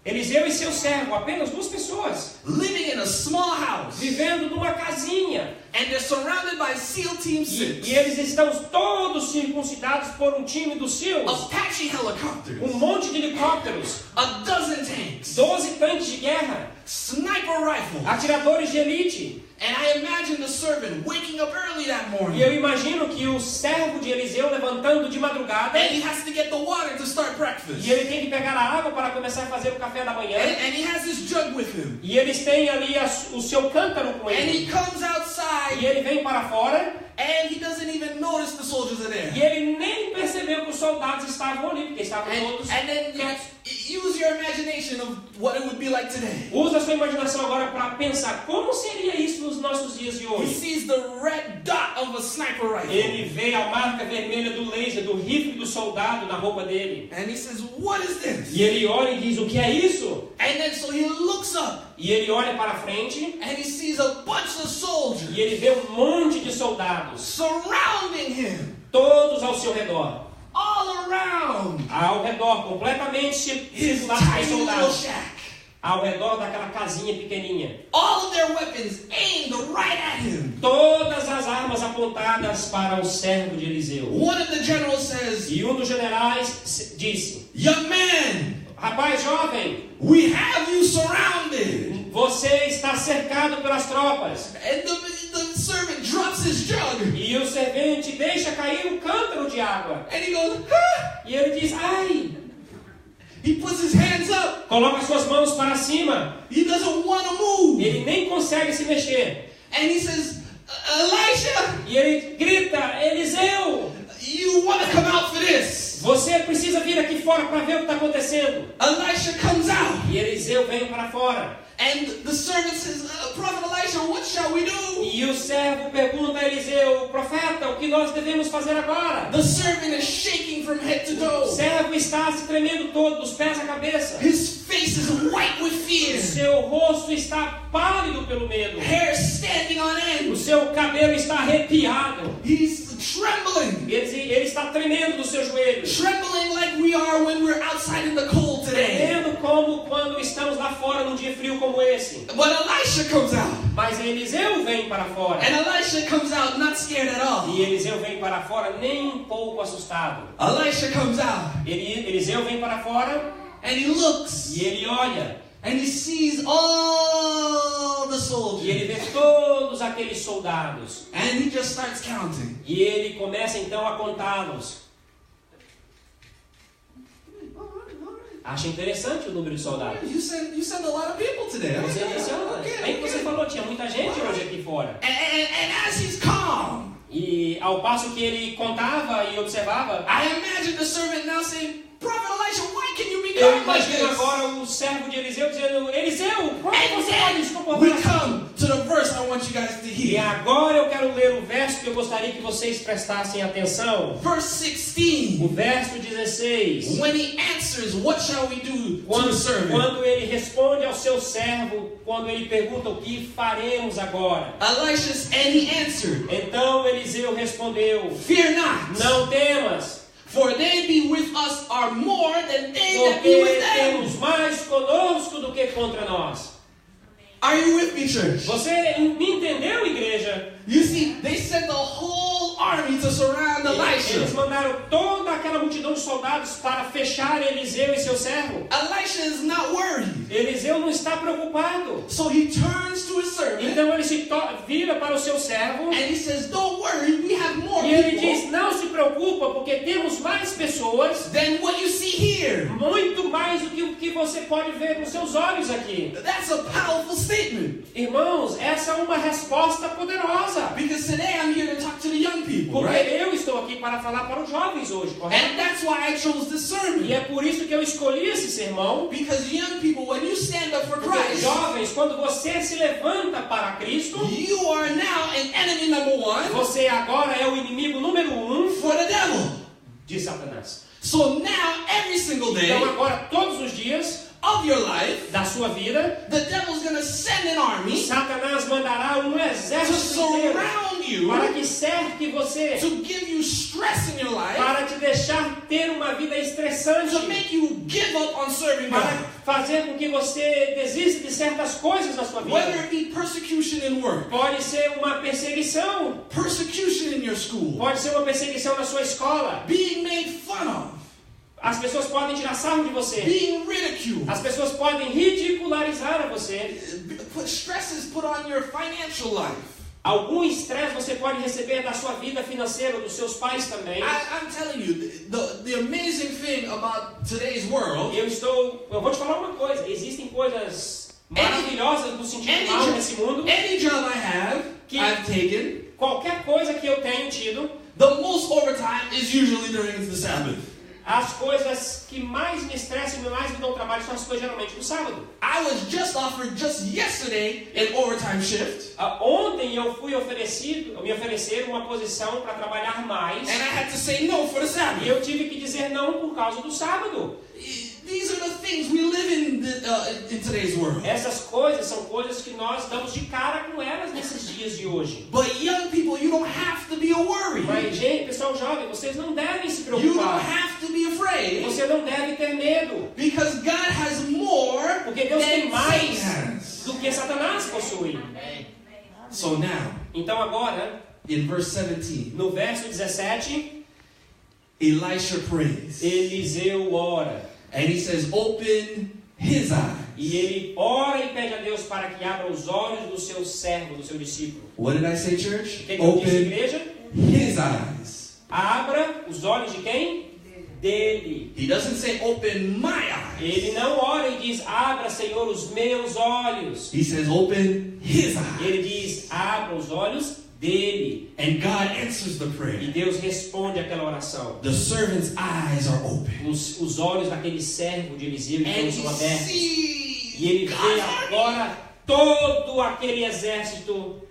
Speaker 3: Eliseu e seu servo, apenas 2 pessoas,
Speaker 1: living in a small house,
Speaker 3: vivendo numa casinha.
Speaker 1: and they're surrounded by SEAL Team 6,
Speaker 3: E eles estão todos circuncidados por um time dos SEALs.
Speaker 1: Apache helicopters,
Speaker 3: Monte de helicópteros,
Speaker 1: 12 tanks,
Speaker 3: 12 tanques de guerra,
Speaker 1: sniper rifles.
Speaker 3: atiradores de elite.
Speaker 1: And I imagine the servant waking up early that
Speaker 3: E
Speaker 1: morning.
Speaker 3: eu imagino que o servo de Eliseu levantando de madrugada,
Speaker 1: And he has to get the water to start breakfast.
Speaker 3: e ele tem que pegar a água para começar a fazer o café da manhã.
Speaker 1: And he has his jug with him.
Speaker 3: E eles têm ali o seu cântaro com
Speaker 1: And
Speaker 3: ele.
Speaker 1: he comes
Speaker 3: E
Speaker 1: outside
Speaker 3: ele vem para fora,
Speaker 1: and he doesn't even notice the soldiers are there.
Speaker 3: e ele nem percebeu que os soldados estavam ali, porque estavam todos
Speaker 1: And then
Speaker 3: quietos.
Speaker 1: use your imagination of what it would be like today.
Speaker 3: Usa a sua imaginação agora para pensar como seria isso nos nossos dias de
Speaker 1: He
Speaker 3: hoje.
Speaker 1: sees the red dot of a sniper rifle.
Speaker 3: Ele vê a marca vermelha do laser, do rifle do soldado na roupa dele.
Speaker 1: And he says, what is this?
Speaker 3: E ele olha e diz, o que é isso?
Speaker 1: And then so he looks up
Speaker 3: E ele olha para frente
Speaker 1: and he sees a bunch of soldiers
Speaker 3: e ele vê um monte de soldados,
Speaker 1: surrounding him.
Speaker 3: todos ao seu redor.
Speaker 1: All around
Speaker 3: Ao redor, completamente
Speaker 1: his
Speaker 3: circulados por
Speaker 1: tiny little
Speaker 3: soldados.
Speaker 1: shack.
Speaker 3: Ao redor daquela casinha pequenininha.
Speaker 1: All of their weapons aimed right at him.
Speaker 3: Todas as armas apontadas para o servo de Eliseu.
Speaker 1: One of the generals says,
Speaker 3: E um dos generais disse,
Speaker 1: young man,
Speaker 3: rapaz jovem,
Speaker 1: we have you surrounded.
Speaker 3: você está cercado pelas tropas.
Speaker 1: And the servant drops his jug.
Speaker 3: E o servente deixa cair um cântaro de água.
Speaker 1: And he goes, ah!
Speaker 3: E ele diz, ai,
Speaker 1: He puts his hands up.
Speaker 3: coloca suas mãos para cima.
Speaker 1: He doesn't want to move.
Speaker 3: Ele nem consegue se mexer.
Speaker 1: And he says, Elisha,
Speaker 3: E ele grita, Eliseu,
Speaker 1: you want to come out for this?
Speaker 3: você precisa vir aqui fora para ver o que está acontecendo.
Speaker 1: Elisha comes out.
Speaker 3: E Eliseu vem para fora.
Speaker 1: And the servant says, Prophet Elisha, what shall we do?
Speaker 3: E o servo pergunta a Eliseu, profeta, o que nós devemos fazer agora?
Speaker 1: The servant is shaking from head to
Speaker 3: O
Speaker 1: toe.
Speaker 3: servo está se tremendo todo, dos pés à cabeça.
Speaker 1: His face is white with fear.
Speaker 3: Seu rosto está pálido pelo medo.
Speaker 1: Hair standing on
Speaker 3: O
Speaker 1: end.
Speaker 3: seu cabelo está arrepiado.
Speaker 1: He's trembling.
Speaker 3: Ele está tremendo dos seus joelhos.
Speaker 1: Trembling like we are when we're outside in the cold today.
Speaker 3: Tremendo como quando estamos lá fora num dia frio como esse.
Speaker 1: But Elisha comes out.
Speaker 3: Mas Eliseu vem para fora.
Speaker 1: And Elisha comes out not scared at all.
Speaker 3: E Eliseu vem para fora nem um pouco assustado.
Speaker 1: Elisha comes out.
Speaker 3: Eliseu vem para fora
Speaker 1: And he looks.
Speaker 3: e ele olha.
Speaker 1: And he sees all the
Speaker 3: E
Speaker 1: soldiers.
Speaker 3: ele vê todos aqueles soldados.
Speaker 1: And he just starts counting.
Speaker 3: E ele começa então a contá-los. Acha interessante o número de soldados.
Speaker 1: You send a lot of people today.
Speaker 3: Você disse, bem que você falou, tinha muita gente hoje aqui fora.
Speaker 1: And as he's calm,
Speaker 3: E ao passo que ele contava e observava,
Speaker 1: I imagine the servant now saying, Prophet Elisha, why can you be
Speaker 3: eu
Speaker 1: calm like
Speaker 3: imagino
Speaker 1: this?
Speaker 3: agora o servo de Eliseu dizendo, Eliseu, como você pode se
Speaker 1: And
Speaker 3: comportar
Speaker 1: we
Speaker 3: assim?
Speaker 1: come to the verse I want you guys to
Speaker 3: E
Speaker 1: hear.
Speaker 3: agora eu quero ler o verso que eu gostaria que vocês prestassem atenção.
Speaker 1: Verse 16.
Speaker 3: O verso 16.
Speaker 1: When he answers, what shall we do to the servant?
Speaker 3: Quando ele responde ao seu servo, quando ele pergunta o que faremos agora.
Speaker 1: Elisha, and he answered,
Speaker 3: Então Eliseu respondeu,
Speaker 1: fear not,
Speaker 3: não temas,
Speaker 1: for they be with us are more than they that be
Speaker 3: porque
Speaker 1: with them.
Speaker 3: temos mais conosco do que contra nós.
Speaker 1: Are you with me, church?
Speaker 3: Você me entendeu, igreja?
Speaker 1: You see, they sent the whole army to surround
Speaker 3: Eles
Speaker 1: Elisha.
Speaker 3: mandaram toda aquela multidão de soldados para fechar Eliseu e seu servo.
Speaker 1: Elisha is not worried.
Speaker 3: Eliseu não está preocupado.
Speaker 1: So he turns to his servant
Speaker 3: Então ele se vira para o seu servo
Speaker 1: and he says, don't worry, we have more
Speaker 3: e ele
Speaker 1: people
Speaker 3: diz, não se preocupa, porque temos mais pessoas,
Speaker 1: than what you see here.
Speaker 3: muito mais do que o que você pode ver com seus olhos aqui.
Speaker 1: That's a powerful statement.
Speaker 3: Irmãos, essa é uma resposta poderosa.
Speaker 1: Because today I'm here to talk to the young people,
Speaker 3: Porque
Speaker 1: right?
Speaker 3: eu estou aqui para falar para os jovens hoje, correto?
Speaker 1: And that's why I chose this
Speaker 3: E
Speaker 1: sermon.
Speaker 3: é por isso que eu escolhi esse sermão.
Speaker 1: Because young people, when you stand up for
Speaker 3: Porque,
Speaker 1: Christ,
Speaker 3: jovens, quando você se levanta para Cristo,
Speaker 1: you are now an enemy number one
Speaker 3: você agora é o inimigo número 1
Speaker 1: for the devil.
Speaker 3: de Satanás.
Speaker 1: So now, every single day
Speaker 3: Então agora, todos os dias
Speaker 1: of your life,
Speaker 3: da sua vida,
Speaker 1: the devil's going to send an army
Speaker 3: Satanás mandará um
Speaker 1: to
Speaker 3: exército inteiro
Speaker 1: surround you,
Speaker 3: para que cerque você,
Speaker 1: to give you stress in your life,
Speaker 3: para te deixar ter uma vida estressante,
Speaker 1: to make you give up on serving
Speaker 3: para
Speaker 1: God.
Speaker 3: fazer com que você desista de certas coisas na sua
Speaker 1: Whether
Speaker 3: vida.
Speaker 1: it be persecution in work,
Speaker 3: Pode ser uma perseguição,
Speaker 1: persecution in your school,
Speaker 3: pode ser uma perseguição na sua escola.
Speaker 1: being made fun of,
Speaker 3: As pessoas podem tirar sarro de você.
Speaker 1: being ridiculed,
Speaker 3: As pessoas podem ridicularizar a você.
Speaker 1: stress is put on your financial life.
Speaker 3: Algum estresse você pode receber da sua vida financeira, dos seus pais também.
Speaker 1: I'm telling you, the amazing thing about today's world,
Speaker 3: Eu vou te falar uma coisa. Existem coisas maravilhosas no sentido mal nesse mundo.
Speaker 1: any job I've taken,
Speaker 3: Qualquer coisa que eu tenho tido,
Speaker 1: the most overtime is usually during the Sabbath.
Speaker 3: as coisas que mais me estressam e mais me dão trabalho são as coisas geralmente no sábado.
Speaker 1: I was just offered just yesterday an overtime shift,
Speaker 3: Ontem eu me ofereceram uma posição para trabalhar mais.
Speaker 1: and I had to say no for the
Speaker 3: E
Speaker 1: Sabbath.
Speaker 3: eu tive que dizer não por causa do sábado.
Speaker 1: These are the things we live in today's world.
Speaker 3: Essas coisas são coisas que nós damos de cara com elas nesses dias de hoje.
Speaker 1: But young people, you don't have to be worried.
Speaker 3: Mas, gente, pessoal jovem, vocês não devem se
Speaker 1: You don't
Speaker 3: preocupar.
Speaker 1: have to be afraid.
Speaker 3: Você não deve ter medo.
Speaker 1: Because God has more
Speaker 3: Porque Deus tem
Speaker 1: than
Speaker 3: mais
Speaker 1: Satan has.
Speaker 3: do que Satanás possui.
Speaker 1: So now,
Speaker 3: Então agora,
Speaker 1: in verse 17,
Speaker 3: no verso 17,
Speaker 1: Elisha prays.
Speaker 3: Eliseu ora.
Speaker 1: And he says, open his eyes.
Speaker 3: E ele ora e pede a Deus para que abra os olhos do seu servo, do seu discípulo.
Speaker 1: What did I say,
Speaker 3: O
Speaker 1: church?
Speaker 3: que eu disse,
Speaker 1: Open
Speaker 3: igreja?
Speaker 1: his eyes.
Speaker 3: Abra os olhos de quem? Dele.
Speaker 1: He doesn't say, open my eyes.
Speaker 3: Ele não ora e diz, abra, Senhor, os meus olhos.
Speaker 1: He says, open his eyes.
Speaker 3: Ele diz, abra os olhos dele.
Speaker 1: And God answers the
Speaker 3: E
Speaker 1: prayer.
Speaker 3: Deus responde àquela oração.
Speaker 1: The servant's eyes are open.
Speaker 3: Os olhos daquele servo de Eliseu
Speaker 1: And
Speaker 3: então
Speaker 1: he
Speaker 3: são abertos.
Speaker 1: sees
Speaker 3: E ele
Speaker 1: God's
Speaker 3: vê
Speaker 1: army.
Speaker 3: agora todo aquele exército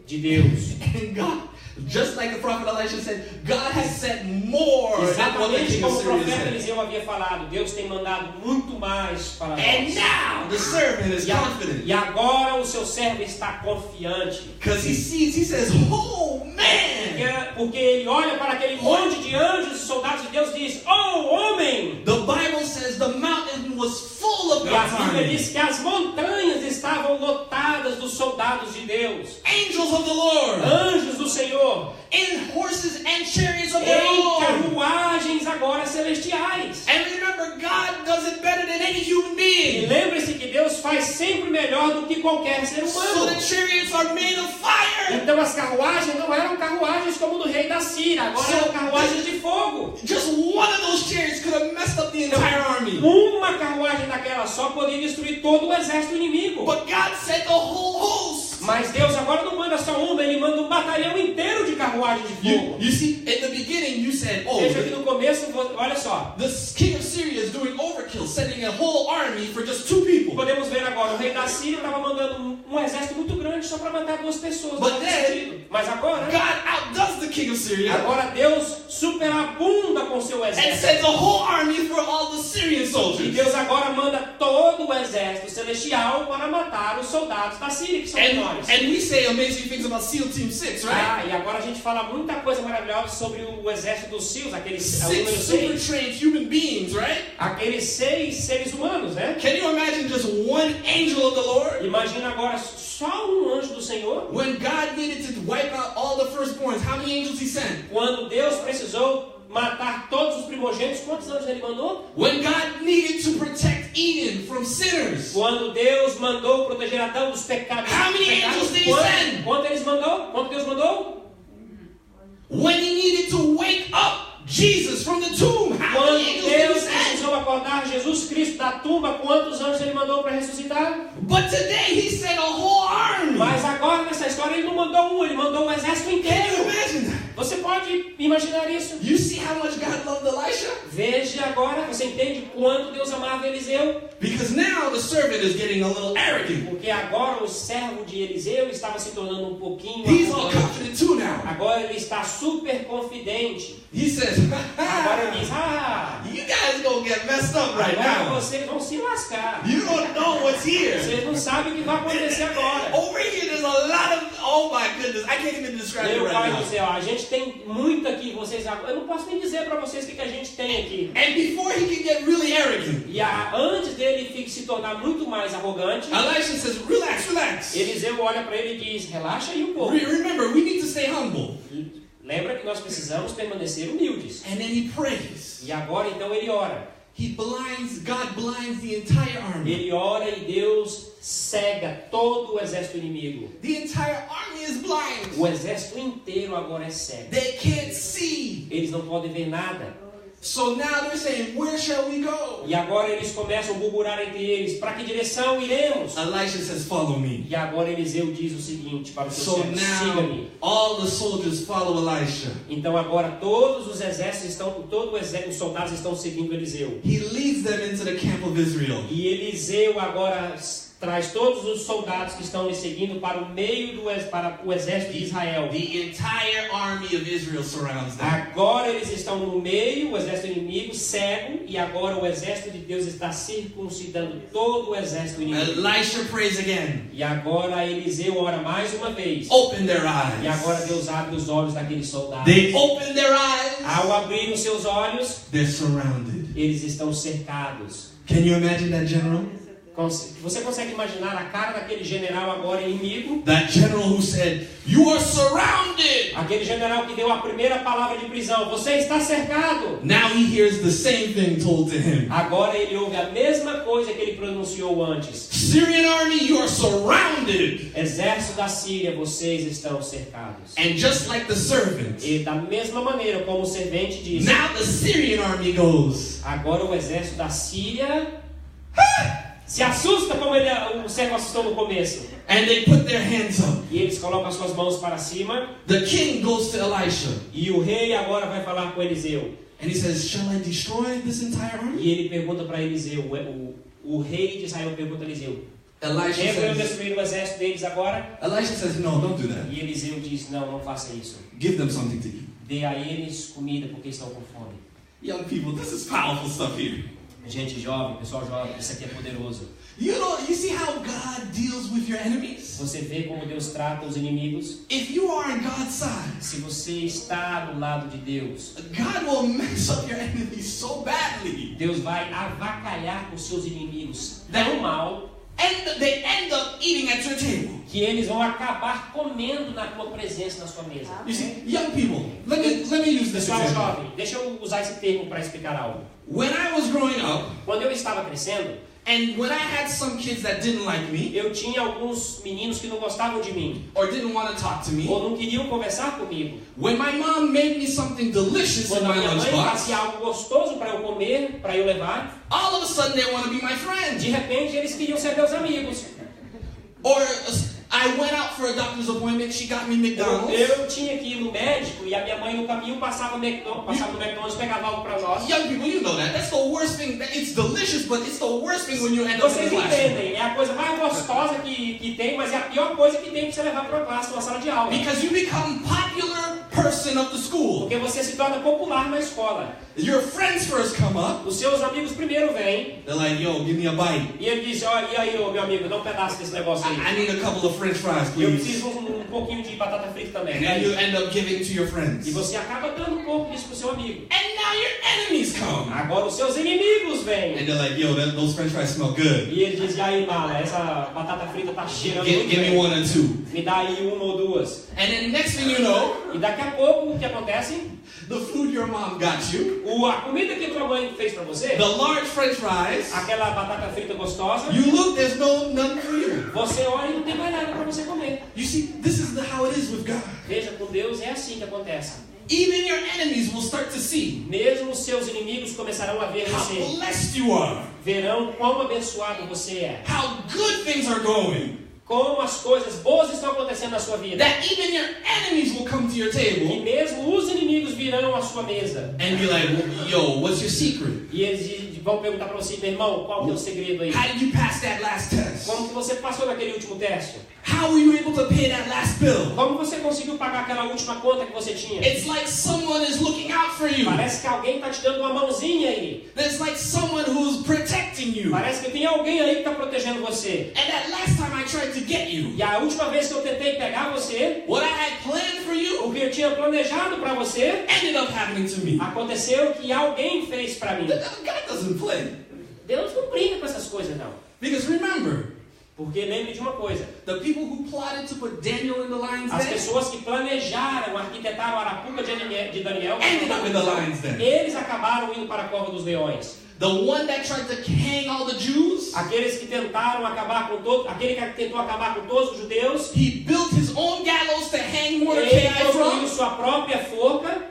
Speaker 3: de Deus.
Speaker 1: And God, just like the prophet Elisha said, God has sent more than what the
Speaker 3: Exatamente
Speaker 1: king of
Speaker 3: como o
Speaker 1: Syria
Speaker 3: profeta
Speaker 1: said.
Speaker 3: Eliseu havia falado. Deus tem mandado muito mais para
Speaker 1: And
Speaker 3: nós.
Speaker 1: now the servant is confident.
Speaker 3: E agora o seu servo está confiante.
Speaker 1: Because he sees, he says, oh man.
Speaker 3: Porque ele olha para aquele monte de anjos e soldados de Deus e diz, oh homem!
Speaker 1: The Bible says the mountain was full of
Speaker 3: E a
Speaker 1: God's
Speaker 3: Bíblia
Speaker 1: army.
Speaker 3: diz que as montanhas estavam lotadas dos soldados de Deus.
Speaker 1: Angels of the Lord.
Speaker 3: Anjos do Senhor.
Speaker 1: In horses and chariots of their
Speaker 3: Em
Speaker 1: own.
Speaker 3: carruagens agora celestiais.
Speaker 1: And remember, God does it better than any human
Speaker 3: E
Speaker 1: being.
Speaker 3: lembre-se que Deus faz sempre melhor do que qualquer ser
Speaker 1: So
Speaker 3: humano.
Speaker 1: the chariots are made of fire.
Speaker 3: Então as carruagens não eram carruagens como do rei da Síria, agora eram carruagens de fogo.
Speaker 1: Just one of those chariots could have messed up the entire army.
Speaker 3: Uma carruagem daquela só podia destruir todo o exército inimigo.
Speaker 1: But God sent the whole host.
Speaker 3: Mas Deus agora não manda só uma, Ele manda um batalhão inteiro de carruagens de fogo.
Speaker 1: You see, at the beginning you said, oh,
Speaker 3: Veja aqui no começo, olha só.
Speaker 1: the king of Syria is doing overkill, sending a whole army for just 2 people.
Speaker 3: Podemos ver agora, o rei da Síria estava mandando um exército muito grande só para matar 2 pessoas.
Speaker 1: But
Speaker 3: Não faz
Speaker 1: then,
Speaker 3: sentido. Mas agora,
Speaker 1: God outdoes the king of Syria
Speaker 3: Deus superabunda com seu
Speaker 1: and
Speaker 3: exército.
Speaker 1: sends a whole army for all the Syrian
Speaker 3: E
Speaker 1: soldiers.
Speaker 3: Deus agora manda todo o exército celestial para matar os soldados da Síria, que são menores.
Speaker 1: And we say amazing things about SEAL Team 6, right?
Speaker 3: E agora a gente fala muita coisa maravilhosa sobre o exército dos SEALs, aqueles, o
Speaker 1: 6
Speaker 3: número
Speaker 1: super
Speaker 3: 6,
Speaker 1: trained human beings, right?
Speaker 3: aqueles 6 seres humanos, né?
Speaker 1: Can you imagine just one angel of the Lord?
Speaker 3: Imagina agora só um anjo do Senhor.
Speaker 1: When God needed to wipe out all all the firstborns, how many angels he sent?
Speaker 3: Quando Deus precisou matar todos os primogênitos, quantos anjos ele mandou?
Speaker 1: When God needed to protect Eden from sinners,
Speaker 3: Quando Deus mandou proteger Adão dos pecados.
Speaker 1: How many angels did he send?
Speaker 3: Quanto eles mandou? Quanto Deus mandou?
Speaker 1: when he needed to wake up Jesus from the tomb, how
Speaker 3: Quando
Speaker 1: many angels did he
Speaker 3: Deus
Speaker 1: send?
Speaker 3: precisou acordar Jesus Cristo da tumba, quantos anjos ele mandou para ressuscitar?
Speaker 1: But today he sent a whole army.
Speaker 3: Mas agora nessa história ele não mandou um, ele mandou um exército
Speaker 1: Can you
Speaker 3: inteiro.
Speaker 1: imagine that?
Speaker 3: Você pode imaginar isso?
Speaker 1: You see how much God loved Elisha?
Speaker 3: Veja agora, você entende quanto Deus amava Eliseu?
Speaker 1: Because now the servant is getting a little arrogant.
Speaker 3: Porque agora o servo de Eliseu estava se tornando um pouquinho
Speaker 1: He's all
Speaker 3: arrogante.
Speaker 1: confident too now.
Speaker 3: Agora ele está super confidente.
Speaker 1: He says,
Speaker 3: Agora ele diz,
Speaker 1: you guys gonna get messed up right
Speaker 3: agora
Speaker 1: now.
Speaker 3: vocês vão se lascar.
Speaker 1: You don't know what's here.
Speaker 3: Vocês não sabem o que vai acontecer agora.
Speaker 1: Over here there's a lot of, oh my goodness, I can't even describe it
Speaker 3: Meu
Speaker 1: right
Speaker 3: pai
Speaker 1: now.
Speaker 3: do céu, a gente tem muito aqui, vocês, eu não posso nem dizer para vocês o que a gente tem aqui.
Speaker 1: And before he can get really arrogant,
Speaker 3: E antes dele se tornar muito mais arrogante,
Speaker 1: Elisha says, relax, relax.
Speaker 3: Eliseu olha para ele e diz, relaxa aí um pouco.
Speaker 1: Remember, we need to stay humble.
Speaker 3: Lembra que nós precisamos permanecer humildes.
Speaker 1: And then he prays.
Speaker 3: E agora então ele ora.
Speaker 1: God blinds the entire army.
Speaker 3: Ele ora e Deus cega todo o exército inimigo.
Speaker 1: The entire army is blind.
Speaker 3: O exército inteiro agora é cego.
Speaker 1: They can't see.
Speaker 3: Eles não podem ver nada.
Speaker 1: So now they're saying, where shall we go?
Speaker 3: E agora eles começam a burburar entre eles. Para que direção iremos?
Speaker 1: Elisha says, follow me.
Speaker 3: E agora Eliseu diz o seguinte para os seus
Speaker 1: So
Speaker 3: servos:
Speaker 1: now
Speaker 3: siga-me.
Speaker 1: all the soldiers follow Elisha.
Speaker 3: Então agora todos os exércitos estão, os soldados estão seguindo Eliseu.
Speaker 1: He leads them into the camp of Israel.
Speaker 3: E Eliseu agora traz todos os soldados que estão lhe seguindo para o meio para o exército de Israel.
Speaker 1: The entire army of Israel surrounds them.
Speaker 3: Agora eles estão no meio, o exército inimigo cego, e agora o exército de Deus está circuncidando todo o exército inimigo.
Speaker 1: Elisha prays again.
Speaker 3: E agora Eliseu ora mais uma vez.
Speaker 1: Open their
Speaker 3: E agora
Speaker 1: eyes.
Speaker 3: Deus abre os olhos daqueles soldados.
Speaker 1: They open their eyes.
Speaker 3: Ao abrir os seus olhos,
Speaker 1: They're surrounded.
Speaker 3: eles estão cercados.
Speaker 1: Can you imagine that general?
Speaker 3: Você consegue imaginar a cara daquele general agora inimigo?
Speaker 1: That general who said, you are surrounded.
Speaker 3: Aquele general que deu a primeira palavra de prisão. Você está cercado.
Speaker 1: Now he hears the same thing told to him.
Speaker 3: Agora ele ouve a mesma coisa que ele pronunciou antes.
Speaker 1: Syrian army, you are surrounded.
Speaker 3: Exército da Síria, vocês estão cercados.
Speaker 1: And just like the servant,
Speaker 3: E da mesma maneira como o servente disse,
Speaker 1: now the Syrian army goes,
Speaker 3: agora o exército da Síria se assusta como o servo assustou no começo.
Speaker 1: and they put their hands up.
Speaker 3: E eles colocam as suas mãos para cima.
Speaker 1: The king goes to Elisha,
Speaker 3: E o rei agora vai falar com Eliseu.
Speaker 1: and he says, shall I destroy this entire army?
Speaker 3: E ele pergunta para Eliseu, o rei de Israel pergunta a Eliseu,
Speaker 1: Elisha
Speaker 3: devo eu
Speaker 1: says,
Speaker 3: destruir o exército deles agora?
Speaker 1: Elisha says, no, don't do that.
Speaker 3: E Eliseu diz, não faça isso.
Speaker 1: Give them something to eat.
Speaker 3: Dê a eles comida porque estão com fome.
Speaker 1: Young people, this is powerful stuff here.
Speaker 3: Gente jovem, pessoal jovem, isso aqui é poderoso.
Speaker 1: You see how God deals with your enemies?
Speaker 3: Você vê como Deus trata os inimigos?
Speaker 1: If you are on God's side,
Speaker 3: Se você está do lado de Deus,
Speaker 1: God will mess up your enemies so badly.
Speaker 3: Deus vai avacalhar com seus inimigos tão mal
Speaker 1: And they end up eating at your table.
Speaker 3: que eles vão acabar comendo na tua presença, na sua mesa.
Speaker 1: You see, young people, let me use this
Speaker 3: Pessoal
Speaker 1: example.
Speaker 3: jovem, deixa eu usar esse termo para explicar algo.
Speaker 1: When I was growing up,
Speaker 3: Quando eu estava crescendo,
Speaker 1: and when I had some kids that didn't like me,
Speaker 3: eu tinha alguns meninos que não gostavam de mim,
Speaker 1: or didn't want to talk to me,
Speaker 3: ou não queriam conversar comigo.
Speaker 1: when my mom made me something delicious in
Speaker 3: Quando a
Speaker 1: my
Speaker 3: minha mãe
Speaker 1: lunchbox,
Speaker 3: fazia algo gostoso para eu comer, para eu levar,
Speaker 1: all of a sudden they want to be my friend.
Speaker 3: de repente eles queriam ser meus amigos.
Speaker 1: Or I went out for a doctor's appointment, she got me McDonald's.
Speaker 3: Eu tinha que ir no médico e a minha mãe no caminho passava no McDonald's, pegava algo para nós.
Speaker 1: Young people, you know that. That's the worst thing. It's delicious, but it's the worst thing when you end up in
Speaker 3: Vocês
Speaker 1: a classroom.
Speaker 3: entendem, é a coisa mais gostosa que tem, mas é a pior coisa que tem para você levar para uma classe, uma sala de aula.
Speaker 1: Because you become popular person of the school.
Speaker 3: Porque você se torna popular na escola.
Speaker 1: Your friends first come up.
Speaker 3: Os seus amigos primeiro vêm
Speaker 1: They're like, yo, give me a bite.
Speaker 3: e ele diz, olha, e aí, meu amigo, dá um pedaço desse negócio aí.
Speaker 1: I need a couple of French fries,
Speaker 3: Eu
Speaker 1: please.
Speaker 3: preciso um pouquinho de batata frita também.
Speaker 1: And then you end up giving to your
Speaker 3: E
Speaker 1: friends.
Speaker 3: você acaba dando um pouco disso pro seu amigo.
Speaker 1: And now your enemies come.
Speaker 3: Agora os seus inimigos vêm.
Speaker 1: And they're like, yo, those french fries smell good.
Speaker 3: E ele diz, e aí, mala, essa batata frita tá cheirando muito
Speaker 1: Give me
Speaker 3: bem.
Speaker 1: 1 or 2.
Speaker 3: Me dá aí uma ou duas.
Speaker 1: And then next thing you know,
Speaker 3: E daqui a pouco, o que acontece?
Speaker 1: the food your mom got you,
Speaker 3: A comida que tua mãe fez pra você,
Speaker 1: the large french fries,
Speaker 3: aquela batata frita gostosa,
Speaker 1: you look, there's none for you.
Speaker 3: você olha e não tem mais nada pra você comer.
Speaker 1: You see, this is how it is with God.
Speaker 3: Veja, com Deus é assim que acontece.
Speaker 1: Even your enemies will start to see
Speaker 3: Mesmo os seus inimigos começarão a ver
Speaker 1: how
Speaker 3: você.
Speaker 1: blessed you are,
Speaker 3: Verão quão abençoado você é.
Speaker 1: how good things are going,
Speaker 3: Como as coisas boas estão acontecendo na sua vida.
Speaker 1: that even your enemies will come to your
Speaker 3: E
Speaker 1: table
Speaker 3: mesmo os inimigos virão à sua mesa.
Speaker 1: and be like, yo, what's your secret?
Speaker 3: E eles vão perguntar para você, meu irmão, qual que é o segredo aí?
Speaker 1: How did you pass that last test?
Speaker 3: Como que você passou naquele último teste?
Speaker 1: How were you able to pay that last bill?
Speaker 3: Como você conseguiu pagar aquela última conta que você tinha?
Speaker 1: It's like someone is looking out for you.
Speaker 3: Parece que alguém está te dando uma mãozinha aí.
Speaker 1: There's like someone who's protecting you.
Speaker 3: Parece que tem alguém aí que está protegendo você.
Speaker 1: And that last time I tried to get you,
Speaker 3: E a última vez que eu tentei pegar você,
Speaker 1: what I had planned for you
Speaker 3: o que eu tinha planejado para você,
Speaker 1: ended up happening to me.
Speaker 3: aconteceu que alguém fez para mim.
Speaker 1: God doesn't play.
Speaker 3: Deus não brinca com essas coisas, não.
Speaker 1: Because remember,
Speaker 3: Porque lembre de uma coisa.
Speaker 1: the people who plotted to put Daniel in the lion's
Speaker 3: As
Speaker 1: den
Speaker 3: pessoas que planejaram, arquitetaram a arapuca de Daniel,
Speaker 1: ended up in the lion's den.
Speaker 3: eles acabaram indo para a cova dos leões.
Speaker 1: The one that tried to hang all the Jews,
Speaker 3: Aqueles que tentaram acabar com todos, aquele que tentou acabar com todos os judeus,
Speaker 1: he built his own gallows to hang
Speaker 3: ele
Speaker 1: Mordecai
Speaker 3: construiu
Speaker 1: from.
Speaker 3: sua própria forca,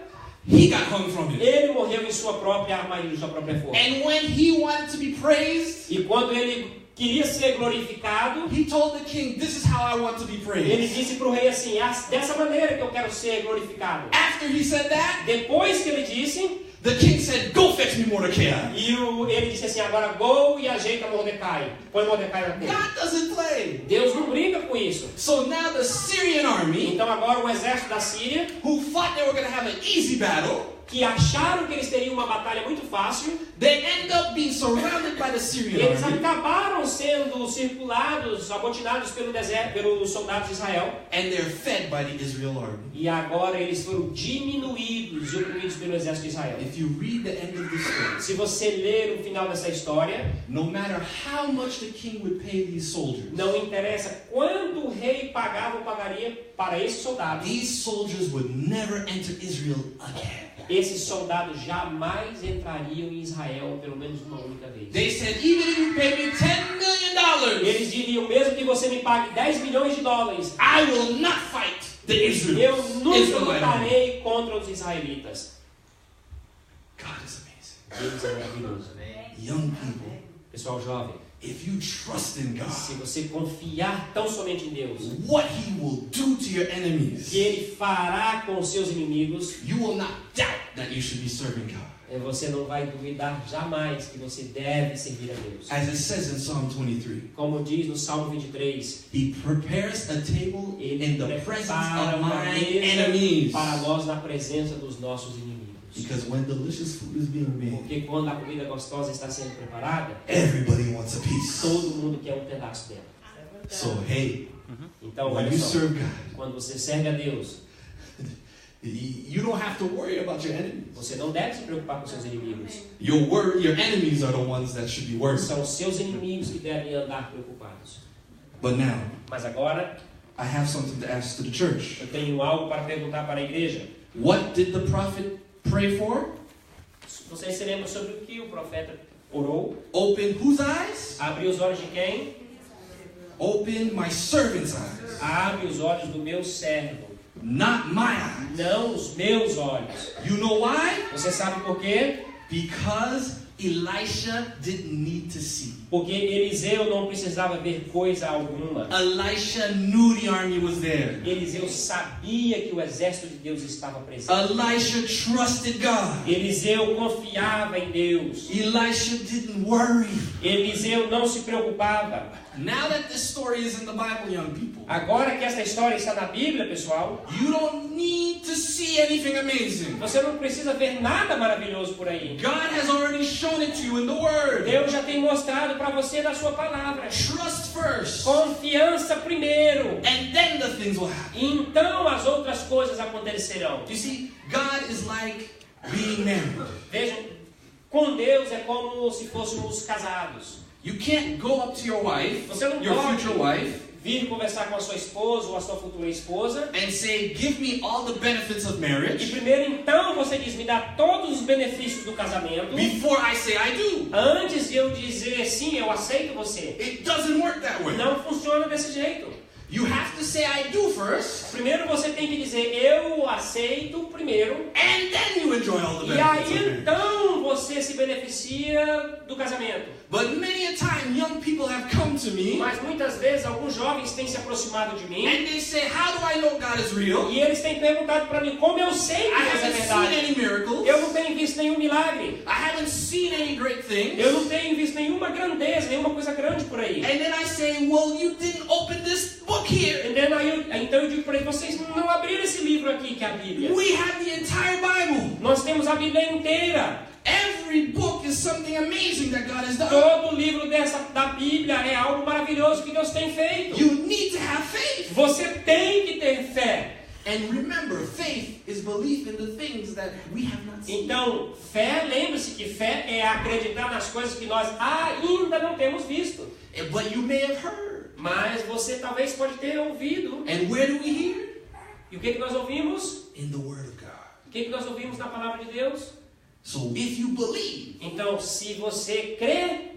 Speaker 1: He got hung from it.
Speaker 3: ele morreu em sua própria armadilha, sua própria forca.
Speaker 1: And when he wanted to be praised,
Speaker 3: E quando ele queria ser glorificado,
Speaker 1: he told the king, this is how I want to be
Speaker 3: ele
Speaker 1: praised.
Speaker 3: disse para o rei assim, dessa maneira que eu quero ser glorificado.
Speaker 1: After he said that,
Speaker 3: Depois que ele disse,
Speaker 1: the king said, go fetch me Mordecai.
Speaker 3: ele disse assim, agora go e ajeita Mordecai. Põe Mordecai na cor.
Speaker 1: God doesn't play.
Speaker 3: Deus não brinca com isso.
Speaker 1: So now the Syrian army,
Speaker 3: Então agora o exército da Síria,
Speaker 1: who thought they were going to have an easy battle,
Speaker 3: que acharam que eles teriam uma batalha muito fácil,
Speaker 1: they end up being surrounded by the Syrian
Speaker 3: eles
Speaker 1: army,
Speaker 3: acabaram sendo circulados, abotinados pelos soldados de Israel.
Speaker 1: and they're fed by the Israel army.
Speaker 3: E agora eles foram diminuídos e oprimidos pelo exército de Israel.
Speaker 1: If you read the end of the story,
Speaker 3: Se você ler o final dessa história,
Speaker 1: no matter how much the king would pay these soldiers,
Speaker 3: não interessa quanto o rei pagava ou pagaria para esses soldados.
Speaker 1: these soldiers would never enter Israel again.
Speaker 3: Esses soldados jamais entrariam em Israel pelo menos uma única vez.
Speaker 1: They said, even if you pay me $10 million,
Speaker 3: Eles diriam, mesmo que você me pague 10 milhões de dólares,
Speaker 1: I will not fight the
Speaker 3: eu
Speaker 1: Israelites.
Speaker 3: nunca lutarei contra os israelitas.
Speaker 1: God is amazing.
Speaker 3: Deus é maravilhoso.
Speaker 1: Young people,
Speaker 3: Pessoal jovem,
Speaker 1: if you trust in
Speaker 3: se
Speaker 1: God,
Speaker 3: você confiar tão somente em Deus,
Speaker 1: what He will do to your enemies,
Speaker 3: que Ele fará com os seus inimigos,
Speaker 1: you will not doubt that you should be serving God.
Speaker 3: você não vai duvidar jamais que você deve servir a Deus.
Speaker 1: As it says in Psalm 23,
Speaker 3: Como diz no Salmo 23,
Speaker 1: He prepares a table
Speaker 3: Ele
Speaker 1: in the presence
Speaker 3: prepara
Speaker 1: of
Speaker 3: uma
Speaker 1: my
Speaker 3: mesa
Speaker 1: enemies.
Speaker 3: para nós na presença dos nossos inimigos.
Speaker 1: Because when delicious food is being made,
Speaker 3: Porque quando a comida gostosa está sendo preparada,
Speaker 1: everybody wants a piece.
Speaker 3: todo mundo quer um pedaço dela.
Speaker 1: So hey,
Speaker 3: Então,
Speaker 1: when
Speaker 3: olha
Speaker 1: you
Speaker 3: só,
Speaker 1: serve God,
Speaker 3: quando você serve a Deus,
Speaker 1: you don't have to worry about your enemies.
Speaker 3: você não deve se preocupar com seus inimigos.
Speaker 1: Your enemies are the ones that should be worried.
Speaker 3: São os seus inimigos que devem andar preocupados.
Speaker 1: But now,
Speaker 3: Mas agora,
Speaker 1: I have something to ask to the church.
Speaker 3: eu tenho algo para perguntar para a igreja.
Speaker 1: What did the prophet pray for?
Speaker 3: Vocês se lembram sobre o que o profeta orou?
Speaker 1: Open whose eyes?
Speaker 3: Abre os olhos de quem?
Speaker 1: Open my servant's eyes,
Speaker 3: Abre os olhos do meu servo,
Speaker 1: not my eyes.
Speaker 3: não os meus olhos.
Speaker 1: You know why?
Speaker 3: Você sabe por quê?
Speaker 1: Because Elisha didn't need to see.
Speaker 3: Porque Eliseu não precisava ver coisa alguma.
Speaker 1: Elisha knew the army was there.
Speaker 3: Eliseu sabia que o exército de Deus estava presente.
Speaker 1: Elisha trusted God.
Speaker 3: Eliseu confiava em Deus.
Speaker 1: Elisha didn't worry.
Speaker 3: Eliseu não se preocupava.
Speaker 1: Now that this story is in the Bible, young people,
Speaker 3: Agora que essa história está na Bíblia, pessoal,
Speaker 1: you don't need to see anything amazing.
Speaker 3: você não precisa ver nada maravilhoso por aí.
Speaker 1: God has already shown it to you in the Word.
Speaker 3: Deus já tem mostrado para você na sua palavra.
Speaker 1: Trust first,
Speaker 3: Confiança primeiro.
Speaker 1: and then the things will happen.
Speaker 3: Então as outras coisas acontecerão.
Speaker 1: You see, God is like being married.
Speaker 3: Vejam, com Deus é como se fôssemos casados.
Speaker 1: You can't go up to your wife,
Speaker 3: Você não
Speaker 1: your
Speaker 3: pode
Speaker 1: future wife,
Speaker 3: vir conversar com a sua esposa ou a sua futura esposa.
Speaker 1: and say, give me all the benefits of
Speaker 3: E
Speaker 1: marriage
Speaker 3: primeiro então você diz, me dá todos os benefícios do casamento.
Speaker 1: before I say I do.
Speaker 3: Antes de eu dizer sim, eu aceito você.
Speaker 1: It doesn't work that way.
Speaker 3: Não funciona desse jeito.
Speaker 1: You have to say I do first,
Speaker 3: Primeiro você tem que dizer eu aceito primeiro.
Speaker 1: and then you enjoy all the
Speaker 3: E
Speaker 1: benefits of
Speaker 3: aí
Speaker 1: marriage.
Speaker 3: então você se beneficia do casamento.
Speaker 1: But many a time, young people have come to me,
Speaker 3: Mas muitas vezes alguns jovens têm se aproximado de mim
Speaker 1: and they say, how do I know God is real?
Speaker 3: e eles têm perguntado para mim como eu sei
Speaker 1: I
Speaker 3: que Deus é
Speaker 1: haven't seen
Speaker 3: verdade.
Speaker 1: any miracles.
Speaker 3: Eu não tenho visto nenhum milagre.
Speaker 1: I haven't seen any great things.
Speaker 3: Eu não tenho visto nenhuma grandeza, nenhuma coisa grande por aí.
Speaker 1: And then I say, well, you didn't open this book here.
Speaker 3: Então eu digo para eles, vocês não abriram esse livro aqui que é a Bíblia.
Speaker 1: We have the entire Bible.
Speaker 3: Nós temos a Bíblia inteira.
Speaker 1: Every book is something amazing that God has done.
Speaker 3: Todo livro da Bíblia é algo maravilhoso que Deus tem feito.
Speaker 1: You need to have faith.
Speaker 3: Você tem que ter fé.
Speaker 1: And remember, faith is belief in the things that we have not seen.
Speaker 3: Então, fé, lembre-se que fé é acreditar nas coisas que nós ainda não temos visto.
Speaker 1: But you may have heard.
Speaker 3: Mas você talvez pode ter ouvido.
Speaker 1: And where do we hear?
Speaker 3: E o que nós ouvimos?
Speaker 1: In the Word of God.
Speaker 3: O que nós ouvimos na palavra de Deus?
Speaker 1: So if you believe,
Speaker 3: Então, se você crê,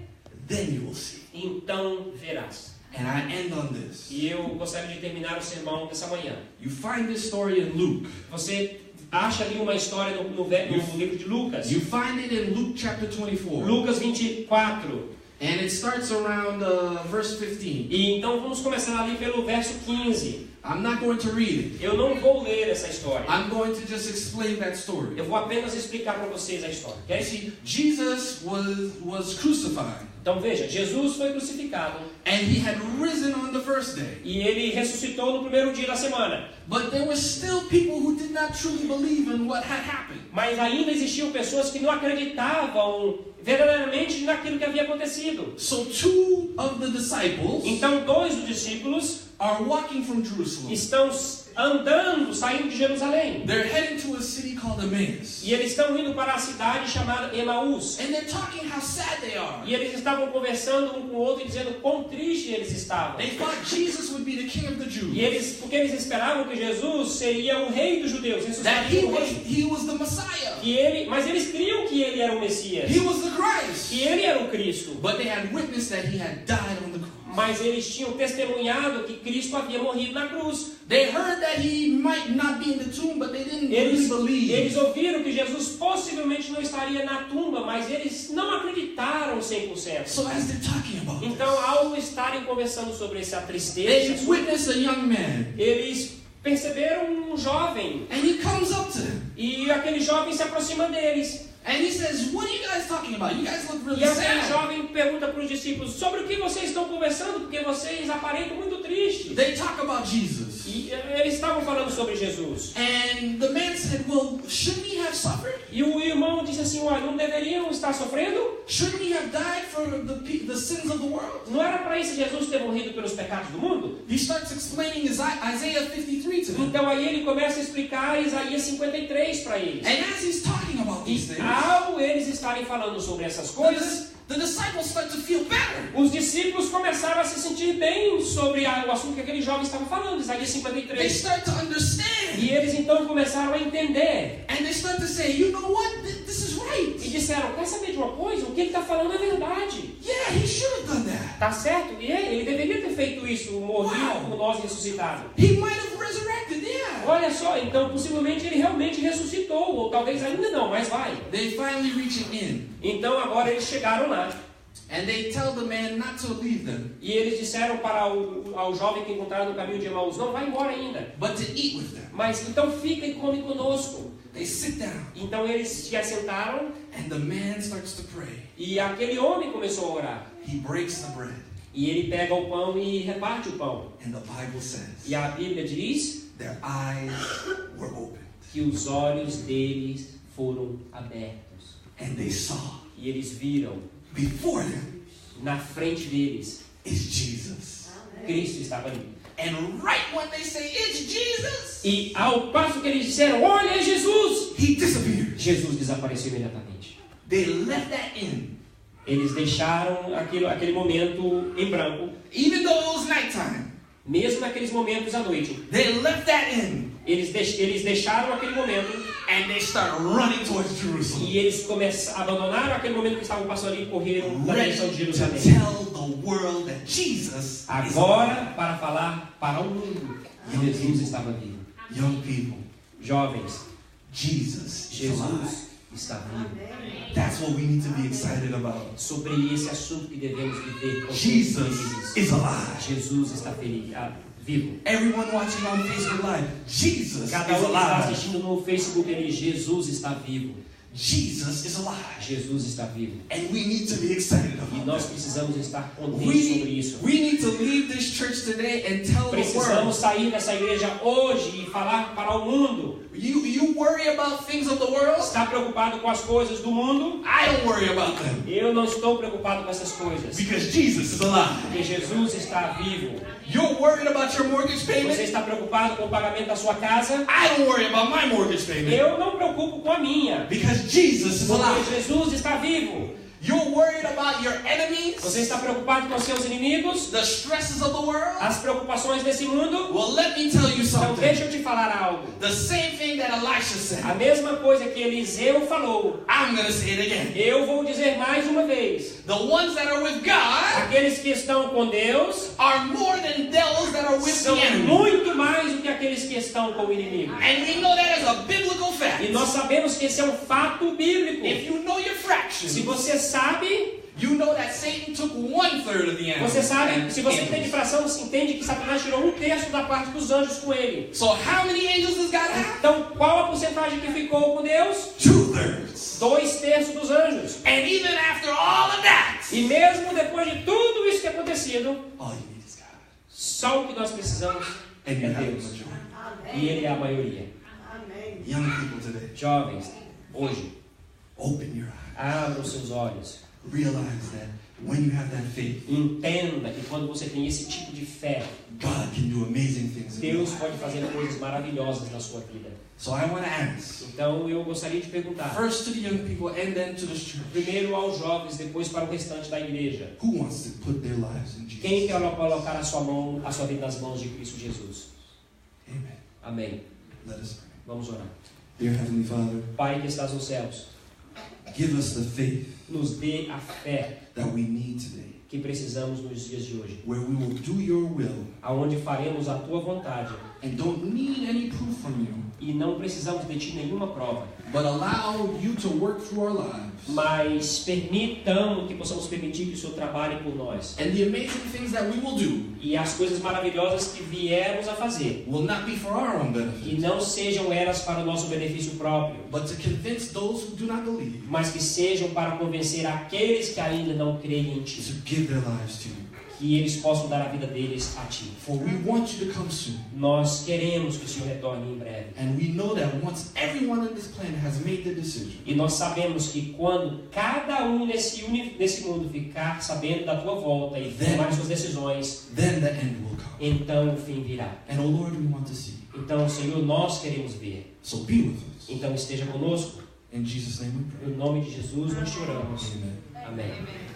Speaker 1: then you will see.
Speaker 3: então verás.
Speaker 1: And I end on this.
Speaker 3: E eu gostaria de terminar o sermão dessa manhã.
Speaker 1: You find this story in Luke.
Speaker 3: Você acha ali uma história no livro de Lucas.
Speaker 1: You find it in Luke chapter 24.
Speaker 3: Lucas 24.
Speaker 1: And it starts around verse 15.
Speaker 3: E então vamos começar ali pelo verso 15.
Speaker 1: I'm not going to read it.
Speaker 3: Eu não vou ler essa história.
Speaker 1: I'm going to just explain that story.
Speaker 3: Eu vou apenas explicar para vocês a história.
Speaker 1: You
Speaker 3: Okay?
Speaker 1: see, Jesus was crucified.
Speaker 3: Então veja, Jesus foi crucificado
Speaker 1: And he had risen on the first day.
Speaker 3: e ele ressuscitou no primeiro dia da semana.
Speaker 1: But there were still people who did not truly believe in what had happened.
Speaker 3: Mas ainda existiam pessoas que não acreditavam verdadeiramente naquilo que havia acontecido.
Speaker 1: So two of the disciples
Speaker 3: Então dois dos discípulos
Speaker 1: are walking from Jerusalem.
Speaker 3: estão andando, saindo de Jerusalém.
Speaker 1: They're heading to a city called Emmaus.
Speaker 3: E eles estão indo para a cidade chamada Emaús.
Speaker 1: And they're talking how sad they are.
Speaker 3: E eles estavam conversando um com o outro e dizendo quão triste eles estavam.
Speaker 1: They thought Jesus would be the king of the Jews.
Speaker 3: Porque eles esperavam que Jesus seria o rei dos judeus.
Speaker 1: That
Speaker 3: Ressuscitaria o rei.
Speaker 1: he was the Messiah.
Speaker 3: Mas eles criam que ele era o Messias.
Speaker 1: He was the Christ.
Speaker 3: Que ele era o Cristo.
Speaker 1: But they had witnessed that he had died on the cross.
Speaker 3: Mas eles tinham testemunhado que Cristo havia morrido na cruz.
Speaker 1: They heard that he might not be in the tomb, but they didn't really believe.
Speaker 3: Eles ouviram que Jesus possivelmente não estaria na tumba, mas eles não acreditaram 100%.
Speaker 1: So as they're talking about
Speaker 3: Então, ao estarem conversando sobre essa tristeza,
Speaker 1: they witnessed a young man.
Speaker 3: eles perceberam um jovem.
Speaker 1: And he comes up to them.
Speaker 3: E aquele jovem se aproxima deles.
Speaker 1: And he says, what are you guys talking about? You guys look really
Speaker 3: E aquele
Speaker 1: sad.
Speaker 3: jovem pergunta para os discípulos, sobre o que vocês estão conversando? Porque vocês aparentam muito tristes.
Speaker 1: They talk about Jesus.
Speaker 3: E eles estavam falando sobre Jesus.
Speaker 1: And the man said, well, shouldn't he have suffered?
Speaker 3: E o irmão disse assim, olha, não deveriam estar sofrendo?
Speaker 1: Shouldn't he have died for the sins of the world?
Speaker 3: Não era para isso Jesus ter morrido pelos pecados do mundo?
Speaker 1: He starts explaining Isaiah 53 to them.
Speaker 3: Então aí ele começa a explicar Isaías 53 para eles.
Speaker 1: And as he's talking about these
Speaker 3: E
Speaker 1: things,
Speaker 3: ao eles estarem falando sobre essas coisas,
Speaker 1: the disciples start to feel better.
Speaker 3: os discípulos começaram a se sentir bem sobre o assunto que aquele jovem estava falando, Isaías
Speaker 1: They
Speaker 3: 53.
Speaker 1: start to understand.
Speaker 3: E eles então começaram a entender.
Speaker 1: And they start to say, you know what? This is
Speaker 3: E
Speaker 1: right.
Speaker 3: disseram, quer saber de uma coisa? O que ele está falando é verdade.
Speaker 1: Yeah, he should have done that.
Speaker 3: Tá certo? E ele deveria ter feito isso, morrido por nós e ressuscitado.
Speaker 1: He might have resurrected, yeah.
Speaker 3: Olha só, então possivelmente ele realmente ressuscitou, ou talvez ainda não, mas vai.
Speaker 1: They finally reach an inn.
Speaker 3: Então agora eles chegaram lá.
Speaker 1: And they tell the man not to leave them,
Speaker 3: E eles disseram para ao jovem que encontraram no caminho de Emaús, não vai embora ainda.
Speaker 1: but to eat with them.
Speaker 3: Mas então fica e come conosco.
Speaker 1: They sit down.
Speaker 3: Então eles se assentaram
Speaker 1: And the man starts to pray.
Speaker 3: e aquele homem começou a orar.
Speaker 1: He breaks the bread.
Speaker 3: E ele pega o pão e reparte o pão.
Speaker 1: And the Bible says
Speaker 3: E a Bíblia diz
Speaker 1: their eyes were opened.
Speaker 3: que os olhos deles foram abertos.
Speaker 1: And they saw
Speaker 3: E eles viram,
Speaker 1: before them
Speaker 3: na frente deles,
Speaker 1: is Jesus.
Speaker 3: Cristo estava ali.
Speaker 1: And right when they say it's Jesus,
Speaker 3: E ao passo que eles disseram, olha, é Jesus!
Speaker 1: he disappears.
Speaker 3: Jesus desapareceu imediatamente.
Speaker 1: They left that in.
Speaker 3: Eles deixaram aquele momento em branco.
Speaker 1: Even though it was nighttime,
Speaker 3: Mesmo naqueles momentos à noite.
Speaker 1: they left that in.
Speaker 3: Eles deixaram aquele momento.
Speaker 1: And they started running towards Jerusalem.
Speaker 3: E eles abandonaram aquele momento que estavam passando ali e correram na direção de
Speaker 1: Ready to
Speaker 3: Jerusalém.
Speaker 1: tell the world that Jesus is
Speaker 3: Agora,
Speaker 1: alive.
Speaker 3: para falar para o mundo, Jesus estava vivo.
Speaker 1: Young people,
Speaker 3: Jovens,
Speaker 1: Jesus is alive.
Speaker 3: Jesus está vivo.
Speaker 1: That's what we need to be excited about.
Speaker 3: Sobre esse assunto que devemos viver com
Speaker 1: Jesus
Speaker 3: felizes.
Speaker 1: is alive.
Speaker 3: Jesus está vivo.
Speaker 1: Everyone watching on Facebook Live, Jesus
Speaker 3: Cada
Speaker 1: is
Speaker 3: um que está
Speaker 1: alive.
Speaker 3: assistindo no Facebook ali, Jesus está vivo.
Speaker 1: Jesus is alive.
Speaker 3: Jesus está vivo.
Speaker 1: And we need to be excited
Speaker 3: E
Speaker 1: about
Speaker 3: nós
Speaker 1: that.
Speaker 3: precisamos estar contentes sobre isso.
Speaker 1: We need to leave this church today and tell the
Speaker 3: Precisamos
Speaker 1: world.
Speaker 3: sair dessa igreja hoje e falar para o mundo.
Speaker 1: You worry about things of the world?
Speaker 3: Está preocupado com as coisas do mundo?
Speaker 1: I don't worry about them.
Speaker 3: Eu não estou preocupado com essas coisas.
Speaker 1: Because Jesus is alive.
Speaker 3: Porque Jesus está vivo.
Speaker 1: You're worried about your mortgage
Speaker 3: Você
Speaker 1: payment?
Speaker 3: está preocupado com o pagamento da sua casa?
Speaker 1: I don't worry about my mortgage payment.
Speaker 3: Eu não preocupo com a minha.
Speaker 1: Because Jesus is
Speaker 3: Porque
Speaker 1: alive.
Speaker 3: Jesus está vivo.
Speaker 1: You're worried about your enemies?
Speaker 3: Você está preocupado com os seus inimigos?
Speaker 1: The stresses of the world?
Speaker 3: As preocupações desse mundo?
Speaker 1: Well, let me tell you
Speaker 3: Então
Speaker 1: something.
Speaker 3: deixa eu te falar algo.
Speaker 1: The same thing that Elisha
Speaker 3: A
Speaker 1: said.
Speaker 3: mesma coisa que Eliseu falou.
Speaker 1: I'm going to say it again.
Speaker 3: Eu vou dizer mais uma vez.
Speaker 1: The ones that are with God
Speaker 3: Aqueles que estão com Deus
Speaker 1: are more than those that are with
Speaker 3: são
Speaker 1: the enemy.
Speaker 3: muito mais do que aqueles que estão com o inimigo.
Speaker 1: And we know that as a biblical fact.
Speaker 3: E nós sabemos que esse é um fato bíblico.
Speaker 1: If you know your fractions,
Speaker 3: Se você sabe,
Speaker 1: you know that Satan took 1/3 of the enemy.
Speaker 3: você sabe, se você
Speaker 1: And
Speaker 3: entende fração, você entende que Satanás tirou 1/3 da parte dos anjos com ele.
Speaker 1: So how many angels does God have?
Speaker 3: Então, qual a porcentagem que ficou com Deus?
Speaker 1: 2/3.
Speaker 3: 2/3 dos anjos.
Speaker 1: And even after all of that,
Speaker 3: E mesmo depois de tudo isso ter acontecido,
Speaker 1: all you need is God.
Speaker 3: só o que nós precisamos
Speaker 1: And you
Speaker 3: é
Speaker 1: have
Speaker 3: Deus.
Speaker 1: the majority.
Speaker 3: E Ele é a maioria.
Speaker 1: Young people today,
Speaker 3: Jovens, hoje,
Speaker 1: open your eyes.
Speaker 3: abra os seus olhos.
Speaker 1: Realize that when you have that faith,
Speaker 3: Entenda que quando você tem esse tipo de fé,
Speaker 1: God can do amazing things in your
Speaker 3: Deus
Speaker 1: life.
Speaker 3: pode fazer coisas maravilhosas na sua vida.
Speaker 1: So I want to ask,
Speaker 3: Então eu gostaria de perguntar,
Speaker 1: first to the young people and then to the church,
Speaker 3: primeiro aos jovens, depois para o restante da igreja.
Speaker 1: who wants to put their lives in
Speaker 3: Quem
Speaker 1: Jesus?
Speaker 3: quer colocar a sua vida nas mãos de Cristo Jesus?
Speaker 1: Amen.
Speaker 3: Amém.
Speaker 1: Let us pray.
Speaker 3: Vamos orar.
Speaker 1: Dear Heavenly Father,
Speaker 3: Pai que estás nos céus,
Speaker 1: give us the faith
Speaker 3: nos dê a fé
Speaker 1: that we need today,
Speaker 3: que precisamos nos dias de hoje,
Speaker 1: where we will do your will
Speaker 3: aonde faremos a tua vontade
Speaker 1: and don't need any proof from you,
Speaker 3: e não precisamos de ti nenhuma prova,
Speaker 1: but allow you to work through our lives.
Speaker 3: mas que possamos permitir que o Senhor trabalhe por nós.
Speaker 1: And the amazing things that we will do
Speaker 3: E as coisas maravilhosas que viermos a fazer,
Speaker 1: will not be for our own
Speaker 3: que
Speaker 1: benefit,
Speaker 3: não sejam elas para o nosso benefício próprio,
Speaker 1: but to convince those who do not believe
Speaker 3: mas que sejam para convencer aqueles que ainda não creem em Ti,
Speaker 1: to give their lives to you.
Speaker 3: que eles possam dar a vida deles a Ti.
Speaker 1: For we want you to come soon.
Speaker 3: Nós queremos que o Senhor retorne em breve.
Speaker 1: And we know that once everyone on this planet has made the decision,
Speaker 3: E nós sabemos que quando cada um nesse mundo ficar sabendo da Tua volta e tomar suas decisões,
Speaker 1: then the end will come.
Speaker 3: então o fim virá.
Speaker 1: And oh Lord, we want to see.
Speaker 3: Então, Senhor, nós queremos ver.
Speaker 1: So be with us.
Speaker 3: Então esteja conosco.
Speaker 1: In Jesus' name we pray.
Speaker 3: Em nome de Jesus nós te oramos.
Speaker 1: Amen.
Speaker 3: Amém.